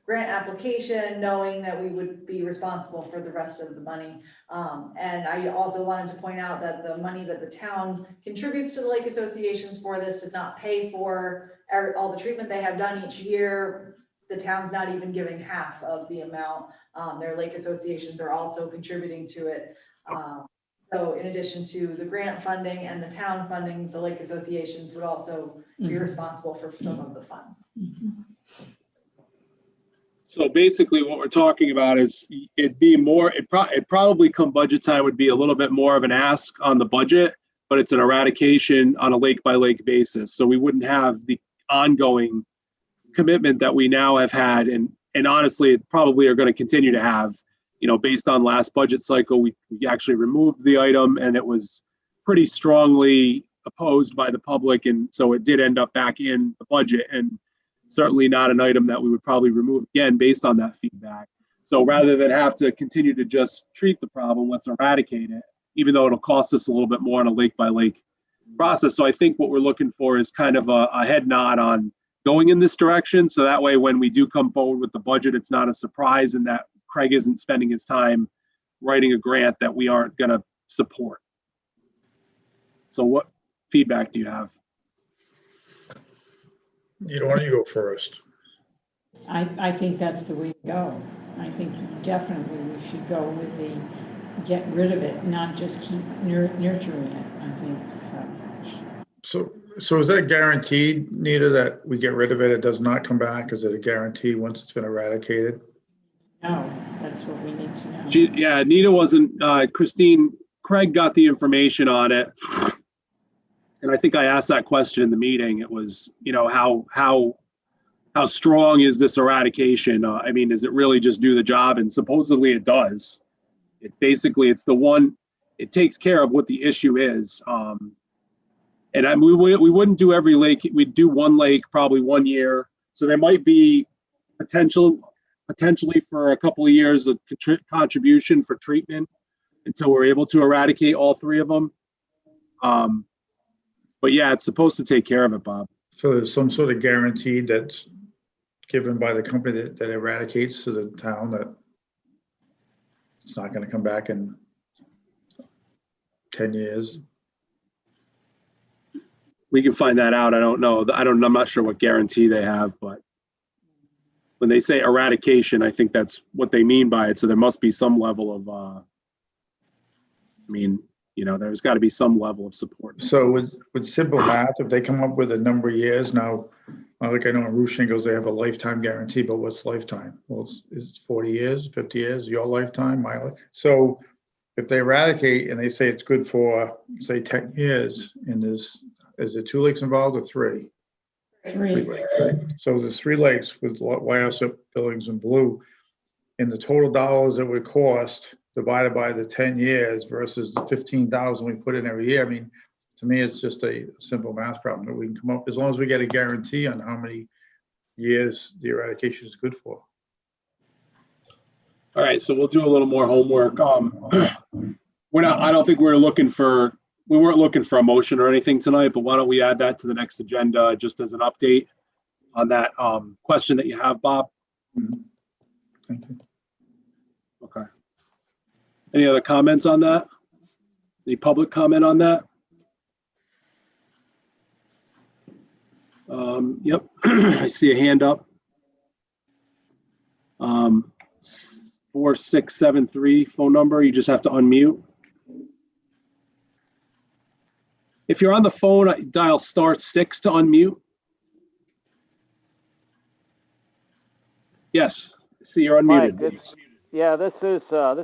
grant application, knowing that we would be responsible for the rest of the money. And I also wanted to point out that the money that the town contributes to the lake associations for this does not pay for all the treatment they have done each year. The town's not even giving half of the amount. Their lake associations are also contributing to it. So in addition to the grant funding and the town funding, the lake associations would also be responsible for some of the funds. So basically what we're talking about is it'd be more, it probably come budget time would be a little bit more of an ask on the budget, but it's an eradication on a lake by lake basis. So we wouldn't have the ongoing commitment that we now have had. And honestly, probably are going to continue to have. Based on last budget cycle, we actually removed the item and it was pretty strongly opposed by the public. And so it did end up back in the budget and certainly not an item that we would probably remove again based on that feedback. So rather than have to continue to just treat the problem, let's eradicate it, even though it'll cost us a little bit more on a lake by lake process. So I think what we're looking for is kind of a head nod on going in this direction. So that way, when we do come forward with the budget, it's not a surprise and that Craig isn't spending his time writing a grant that we aren't going to support. So what feedback do you have? You don't want to go first. I think that's the way to go. I think definitely we should go with the get rid of it, not just keep nurturing it, I think, so. So is that guaranteed, Nita, that we get rid of it? It does not come back? Is it a guarantee once it's been eradicated? No, that's what we need to know. Yeah, Nita wasn't, Christine, Craig got the information on it. And I think I asked that question in the meeting. It was, you know, how strong is this eradication? I mean, does it really just do the job? And supposedly it does. It basically, it's the one, it takes care of what the issue is. And we wouldn't do every lake. We'd do one lake probably 1 year. So there might be potentially for a couple of years of contribution for treatment until we're able to eradicate all 3 of them. But yeah, it's supposed to take care of it, Bob. So there's some sort of guarantee that's given by the company that eradicates to the town that it's not going to come back in 10 years. We can find that out. I don't know. I'm not sure what guarantee they have, but when they say eradication, I think that's what they mean by it. So there must be some level of, I mean, you know, there's got to be some level of support. So with simple math, if they come up with a number of years now, like I know in roof shingles, they have a lifetime guarantee, but what's lifetime? Well, it's 40 years, 50 years, your lifetime, my life. So if they eradicate and they say it's good for, say, 10 years, and is there 2 lakes involved or 3? 3. So there's 3 lakes with Wyosip, Billings, and Blue. And the total dollars it would cost divided by the 10 years versus the 15,000 we put in every year. I mean, to me, it's just a simple math problem that we can come up, as long as we get a guarantee on how many years the eradication is good for. All right, so we'll do a little more homework. I don't think we weren't looking for a motion or anything tonight, but why don't we add that to the next agenda just as an update on that question that you have, Bob? Mm-hmm. Thank you. Okay. Any other comments on that? Any public comment on that? Yep, I see a hand up. 4673 phone number, you just have to unmute. If you're on the phone, dial *6 to unmute. Yes, see you're unmuted. Mike, this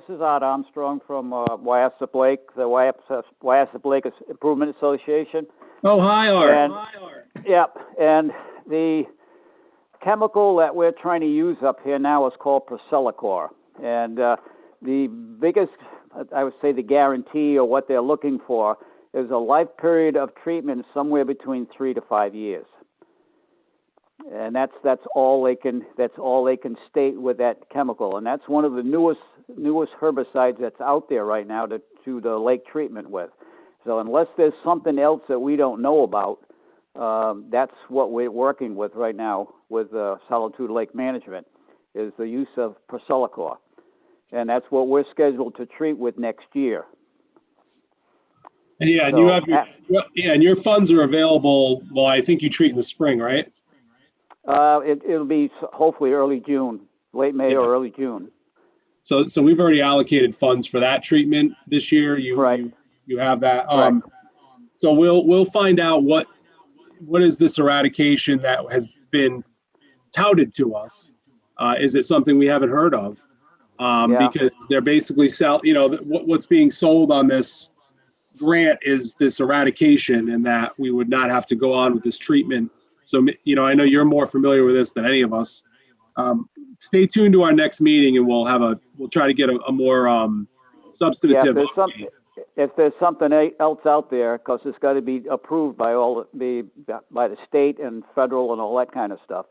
is Art Armstrong from Wyosip Lake, the Wyosip Lake Improvement Association. Oh, hi, Art. And the chemical that we're trying to use up here now is called Procelicor. And the biggest, I would say, the guarantee or what they're looking for is a life period of treatment somewhere between 3 to 5 years. And that's all they can state with that chemical. And that's one of the newest herbicides that's out there right now to do the lake treatment with. So unless there's something else that we don't know about, that's what we're working with right now with Solitude Lake Management, is the use of Procelicor. And that's what we're scheduled to treat with next year. Yeah, and and your funds are available. Well, I think you treat in the spring, right? It'll be hopefully early June, late May or early June. So we've already allocated funds for that treatment this year. You have that. So we'll find out what is this eradication that has been touted to us. Is it something we haven't heard of? Because they're basically what's being sold on this grant is this eradication, and that we would not have to go on with this treatment. So, I know you're more familiar with this than any of us. Stay tuned to our next meeting, and we'll try to get a more substantive. If there's something else out there, because it's got to be approved by by the state and federal and all that kind of stuff.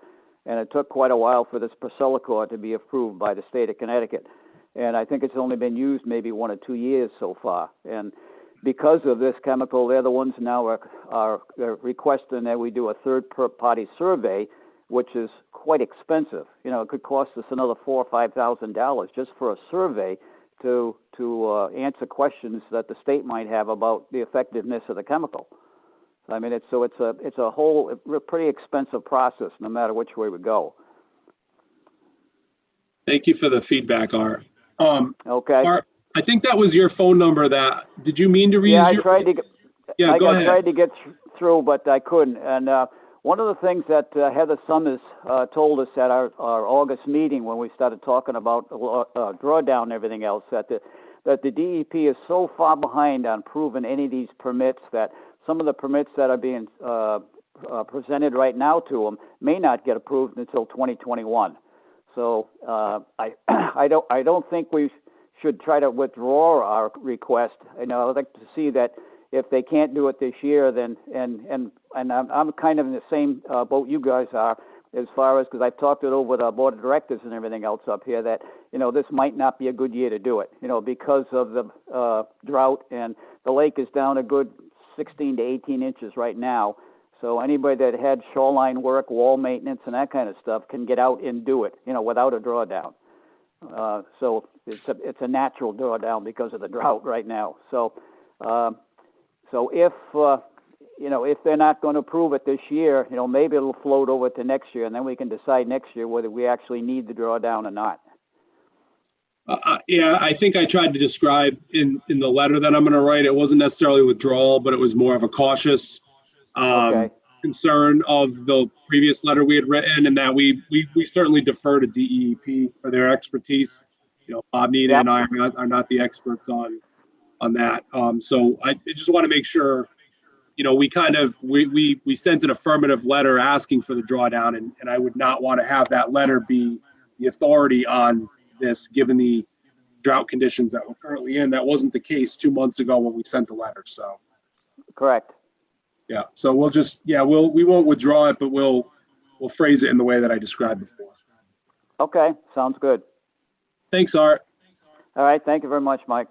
And it took quite a while for this Priscillacor to be approved by the state of Connecticut. And I think it's only been used maybe 1 or 2 years so far. And because of this chemical, they're the ones now are requesting that we do a third-party survey, which is quite expensive. You know, it could cost us another $4,000 or $5,000 just for a survey to answer questions that the state might have about the effectiveness of the chemical. I mean, it's a whole pretty expensive process, no matter which way we go. Thank you for the feedback, Art. Okay. Art, I think that was your phone number. Did you mean to reuse Yeah, I your? tried to. Yeah, go ahead. I tried to get through, but I couldn't. And one of the things that Heather Summers told us at our August meeting when we started talking about drawdown and everything else, that the DEP is so far behind on proving any of these permits that some of the permits that are being presented right now to them may not get approved until 2021. So I don't think we should try to withdraw our request. You know, I'd like to see that if they can't do it this year, then and I'm kind of in the same boat you guys are, as far as, because I've talked it over with our board of directors and everything else up here, that, you know, this might not be a good year to do it, you know, because of the drought, and the lake is down a good 16 to 18 inches right now. So anybody that had shoreline work, wall maintenance, and that kind of stuff can get out and do it, you know, without a drawdown. So it's a natural drawdown because of the drought right now. So if you know, if they're not going to approve it this year, you know, maybe it'll float over to next year, and then we can decide next year whether we actually need the drawdown or not. Yeah, I think I tried to describe in the letter that I'm going to write, it wasn't necessarily withdrawal, but it was more of a cautious concern of the previous letter we had written, and that we certainly defer to DEP for their expertise. You know, Bob Nita and I are not the experts on that. So I just want to make sure, you know, we sent an affirmative letter asking for the drawdown, and I would not want to have that letter be the authority on this, given the drought conditions that we're currently in. That wasn't the case 2 months ago when we sent the letter. So correct. Yeah, so we'll just, we won't withdraw it, but we'll phrase it in the way that I described before. Okay, sounds good. Thanks, Art. All right, thank you very much, Mike.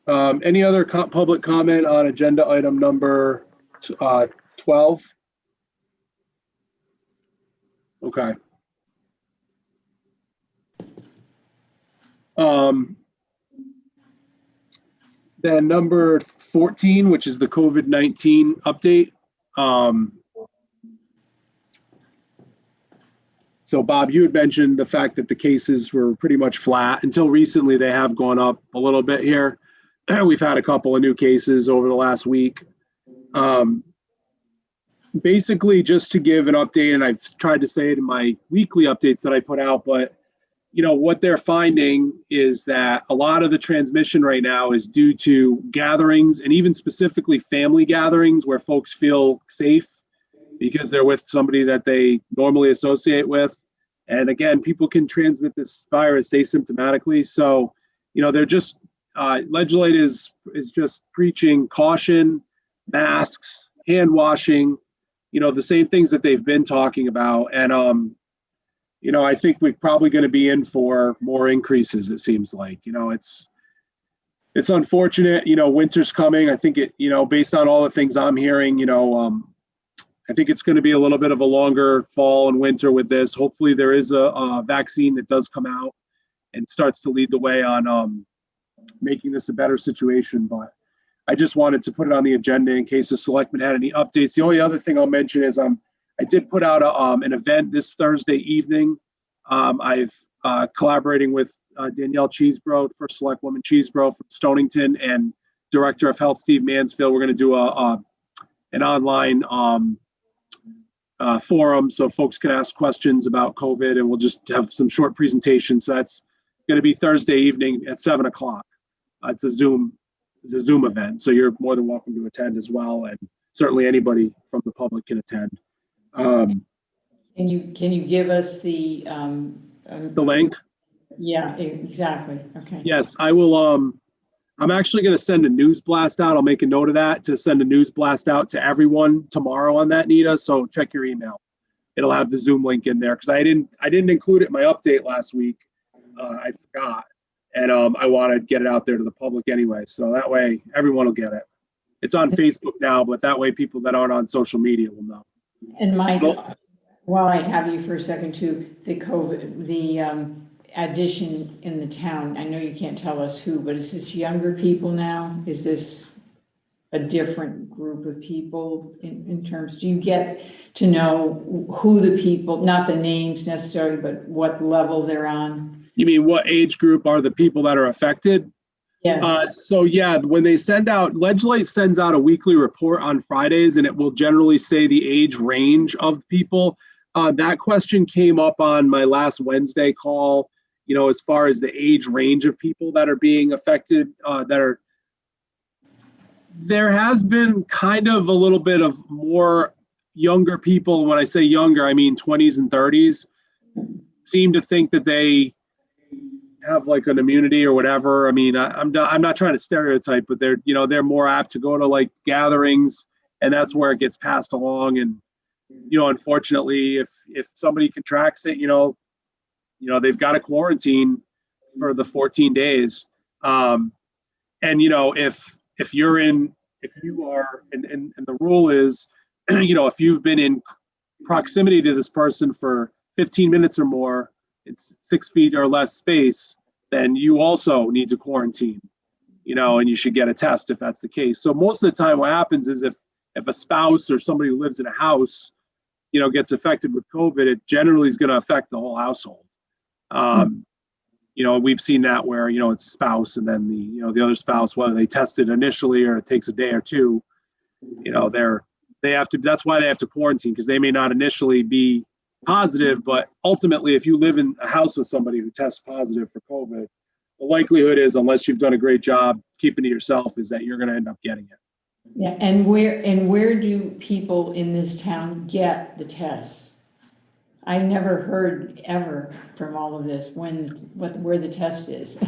Any other public comment on agenda item number 12? Okay. Then number 14, which is the COVID-19 update. So Bob, you had mentioned the fact that the cases were pretty much flat. Until recently, they have gone up a little bit here. We've had a couple of new cases over the last week. Basically, just to give an update, and I've tried to say it in my weekly updates that I put out, but you know, what they're finding is that a lot of the transmission right now is due to gatherings, and even specifically family gatherings where folks feel safe because they're with somebody that they normally associate with. And again, people can transmit this virus asymptomatically. So, you know, they're just, legislators is just preaching caution, masks, hand washing, you know, the same things that they've been talking about. And, you know, I think we're probably going to be in for more increases, it seems like. You know, it's unfortunate, you know, winter's coming. I think it, you know, based on all the things I'm hearing, you know, I think it's going to be a little bit of a longer fall and winter with this. Hopefully there is a vaccine that does come out and starts to lead the way on making this a better situation. But I just wanted to put it on the agenda in case the selectmen had any updates. The only other thing I'll mention is I did put out an event this Thursday evening. I've collaborating with Danielle Cheesebro, First Select Woman Cheesebro from Stonington, and Director of Health Steve Mansfield. We're going to do an online forum so folks can ask questions about COVID, and we'll just have some short presentations. So that's going to be Thursday evening at 7 o'clock. It's a Zoom event, so you're more than welcome to attend as well, and certainly anybody from the public can attend. Can you give us the link? Yeah, exactly. Okay. Yes, I will. I'm actually going to send a news blast out. I'll make a note of that, to send a news blast out to everyone tomorrow on that, Nita. So check your email. it'll have the Zoom link in there because I didn't include it in my update last week. I forgot, and I want to get it out there to the public anyway, so that way everyone will get it. It's on Facebook now, but that way people that aren't on social media will know. And Mike, while I have you for a second too, the addition in the town, I know you can't tell us who, but is this younger people now? Is this a different group of people in terms, do you get to know who the people, not the names necessarily, but what level they're on? You mean what age group are the people that are affected? Yes. So yeah, when they Ledgelite sends out a weekly report on Fridays, and it will generally say the age range of people. That question came up on my last Wednesday call, as far as the age range of people that are being affected, there has been kind of a little bit of more younger people. When I say younger, I mean 20s and 30s, seem to think that they have like an immunity or whatever. I mean, I'm not trying to stereotype, but they're more apt to go to like gatherings, and that's where it gets passed along. And unfortunately, if somebody contracts it, they've got to quarantine for the 14 days. And if you are, and the rule is, if you've been in proximity to this person for 15 minutes or more, it's 6 feet or less space, then you also need to quarantine, and you should get a test if that's the case. So most of the time what happens is if a spouse or somebody who lives in a house, gets affected with COVID, it generally is going to affect the whole household. We've seen that where, it's spouse and then the other spouse, whether they tested initially or it takes a day or two, that's why they have to quarantine, because they may not initially be positive, but ultimately, if you live in a house with somebody who tests positive for COVID, the likelihood is, unless you've done a great job keeping to yourself, is that you're going to end up getting it. Yeah, and where do people in this town get the tests? I never heard ever from all of this where the test is.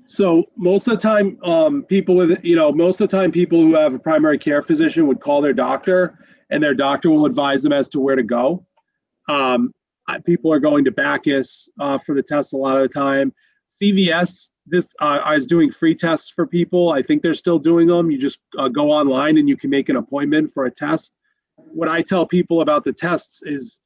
So most of the time, people who have a primary care physician would call their doctor, and their doctor will advise them as to where to go. People are going to Bacchus for the tests a lot of the time. CVS is doing free tests for people. I think they're still doing them. You just go online and you can make an appointment for a test. What I tell people about the tests is,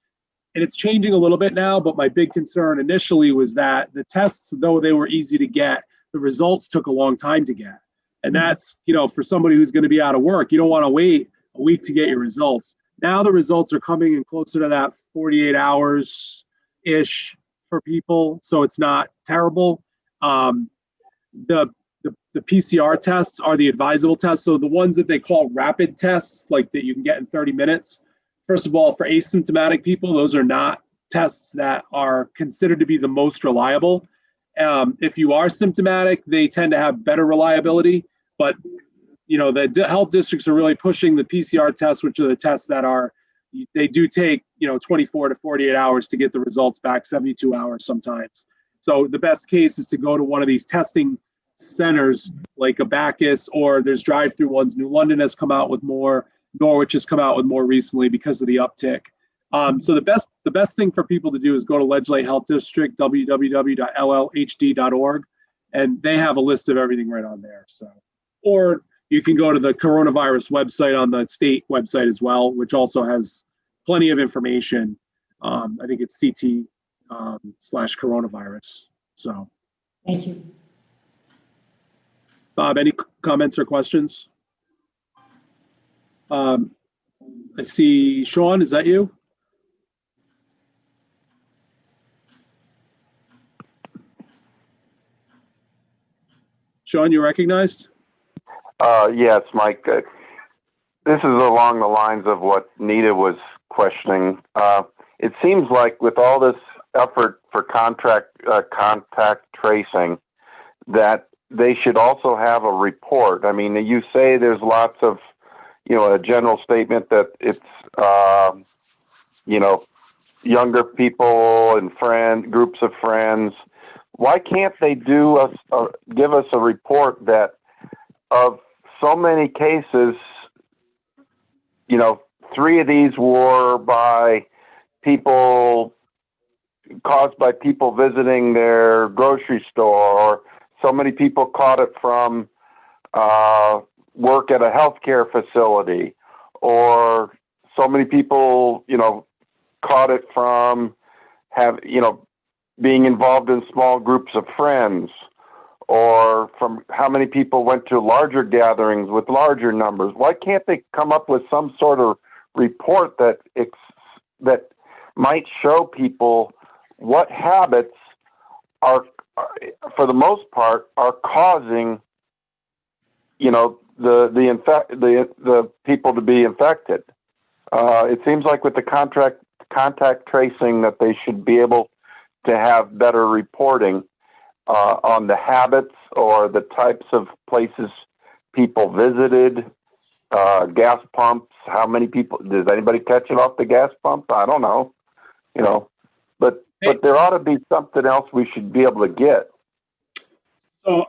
and it's changing a little bit now, but my big concern initially was that the tests, though they were easy to get, the results took a long time to get. And that's, for somebody who's going to be out of work, you don't want to wait a week to get your results. Now the results are coming in closer to that 48 hours-ish for people, so it's not terrible. The PCR tests are the advisable tests, so the ones that they call rapid tests, like that you can get in 30 minutes. First of all, for asymptomatic people, those are not tests that are considered to be the most reliable. If you are symptomatic, they tend to have better reliability, but the health districts are really pushing the PCR tests, which are the tests that they do take, 24 to 48 hours to get the results back, 72 hours sometimes. So the best case is to go to one of these testing centers like a Bacchus, or there's drive-through ones. New London has come out with more. Norwich has come out with more recently because of the uptick. So the best thing for people to do is go to Ledgelite Health District, www.llhd.org, and they have a list of everything right on there. So, or you can go to the coronavirus website on the state website as well, which also has plenty of information. I think it's CT/coronavirus. So, thank you. Bob, any comments or questions? I see Sean, is that you? Sean, you recognized? Yes, Mike. This is along the lines of what Nita was questioning. It seems like with all this effort for contact tracing, that they should also have a report. I mean, you say there's lots of, a general statement that it's, younger people and groups of friends. Why can't they give us a report that of so many cases, 3 of these were by people caused by people visiting their grocery store, or so many people caught it from work at a healthcare facility, or so many people, caught it from being involved in small groups of friends, or from how many people went to larger gatherings with larger numbers. Why can't they come up with some sort of report that might show people what habits are, for the most part, are causing, the people to be infected? It seems like with the contact tracing that they should be able to have better reporting on the habits or the types of places people visited, gas pumps, how many people, does anybody catch it off the gas pump? I don't know, but there ought to be something else we should be able to get. So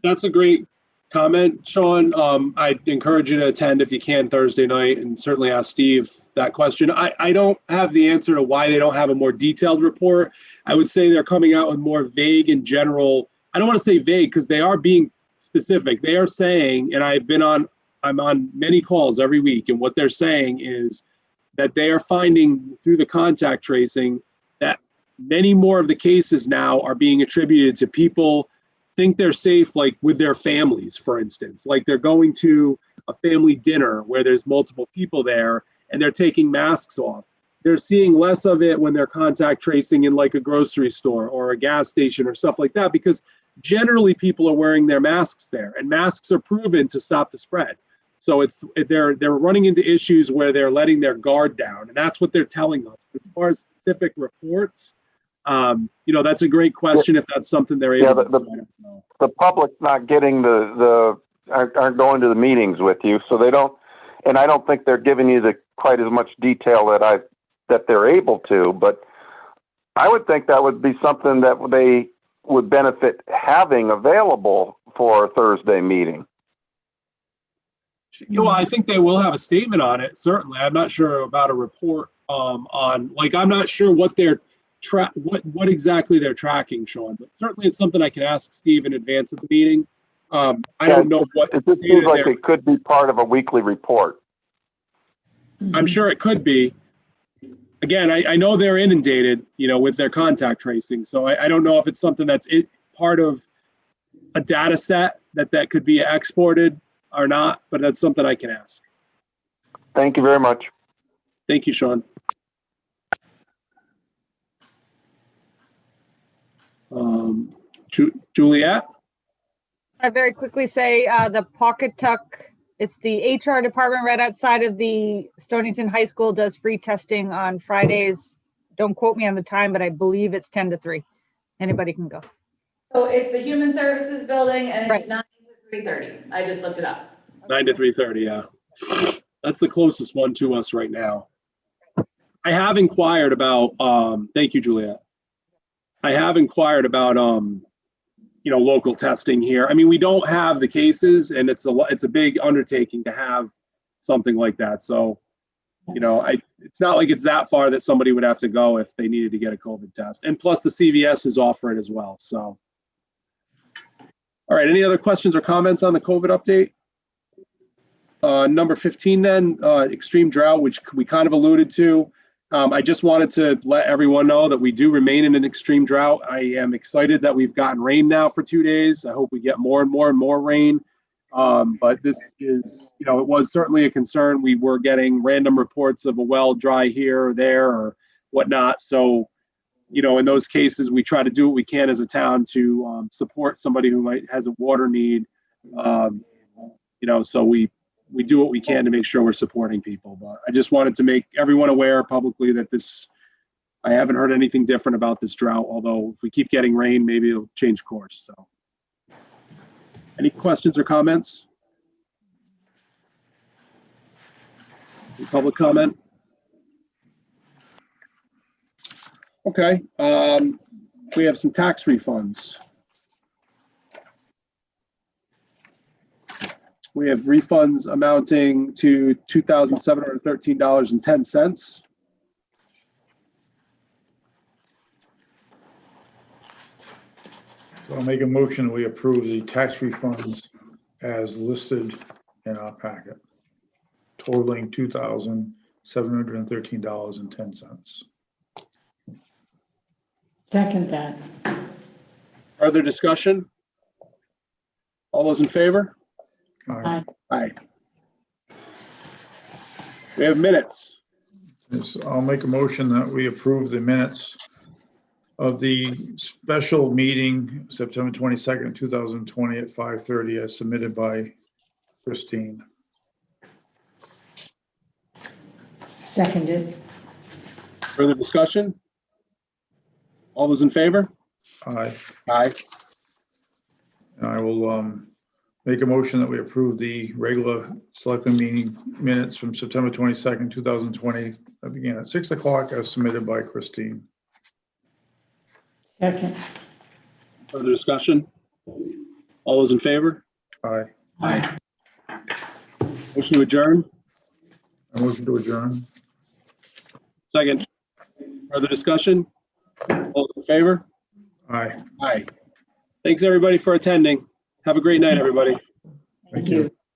that's a great comment, Sean. I'd encourage you to attend if you can Thursday night, and certainly ask Steve that question. I don't have the answer to why they don't have a more detailed report. I would say they're coming out with more vague and general. I don't want to say vague because they are being specific. They are saying, and I'm on many calls every week, and what they're saying is that they are finding through the contact tracing that many more of the cases now are being attributed to people think they're safe, like with their families, for instance, like they're going to a family dinner where there's multiple people there and they're taking masks off. They're seeing less of it when they're contact tracing in like a grocery store or a gas station or stuff like that, because generally people are wearing their masks there, and masks are proven to stop the spread. So they're running into issues where they're letting their guard down, and that's what they're telling us. As far as specific reports, that's a great question. If that's something they're able to do. The public's not getting aren't going to the meetings with you, so they don't, and I don't think they're giving you quite as much detail that they're able to. But I would think that would be something that they would benefit having available for a Thursday meeting. Well, I think they will have a statement on it. Certainly, I'm not sure about a report I'm not sure what they're what exactly they're tracking, Sean. But certainly, it's something I can ask Steve in advance of the meeting. I don't know what. It just seems like it could be part of a weekly report. I'm sure it could be. Again, I know they're inundated, with their contact tracing. So I don't know if it's something that's part of a data set that could be exported or not, but that's something I can ask. Thank you very much. Thank you, Sean. Juliet? I very quickly say the Pawcatuck, it's the HR department right outside of the Stonington High School, does free testing on Fridays. Don't quote me on the time, but I believe it's 10 to 3. Anybody can go. So it's the Human Services Building, and it's Right. 9 to 3:30. I just looked it up. 9 to 3:30, yeah. That's the closest one to us right now. I have inquired about, thank you, Juliet. I have inquired about, local testing here. I mean, we don't have the cases, and it's a big undertaking to have something like that. So, it's not like it's that far that somebody would have to go if they needed to get a COVID test. And plus the CVS is offering it as well, so. All right, any other questions or comments on the COVID update? Number 15 then, extreme drought, which we kind of alluded to. I just wanted to let everyone know that we do remain in an extreme drought. I am excited that we've gotten rain now for 2 days. I hope we get more and more and more rain. But this is, it was certainly a concern. We were getting random reports of a well dry here or there or whatnot. So, in those cases, we try to do what we can as a town to support somebody who has a water need. So we do what we can to make sure we're supporting people. But I just wanted to make everyone aware publicly that I haven't heard anything different about this drought, although if we keep getting rain, maybe it'll change course. So any questions or comments? Any public comment? Okay, we have some tax refunds. We have refunds amounting to $2,713.10. So I'll make a motion that we approve the tax refunds as listed in our packet, totaling $2,713.10. Second that. Further discussion? All those in favor? Aye. Aye. We have minutes. Yes, I'll make a motion that we approve the minutes of the special meeting, September 22nd, 2020 at 5:30 as submitted by Christine. Seconded. Further discussion? All those in favor? Aye. Aye. And I will make a motion that we approve the regular selectmen meeting minutes from September 22nd, 2020 that began at 6 o'clock as submitted by Christine. Second. Further discussion? All those in favor? Aye. Aye. Motion to adjourn? I motion to adjourn. Second. Further discussion? All those in favor? Aye. Aye. Thanks, everybody, for attending. Have a great night, everybody. Thank you.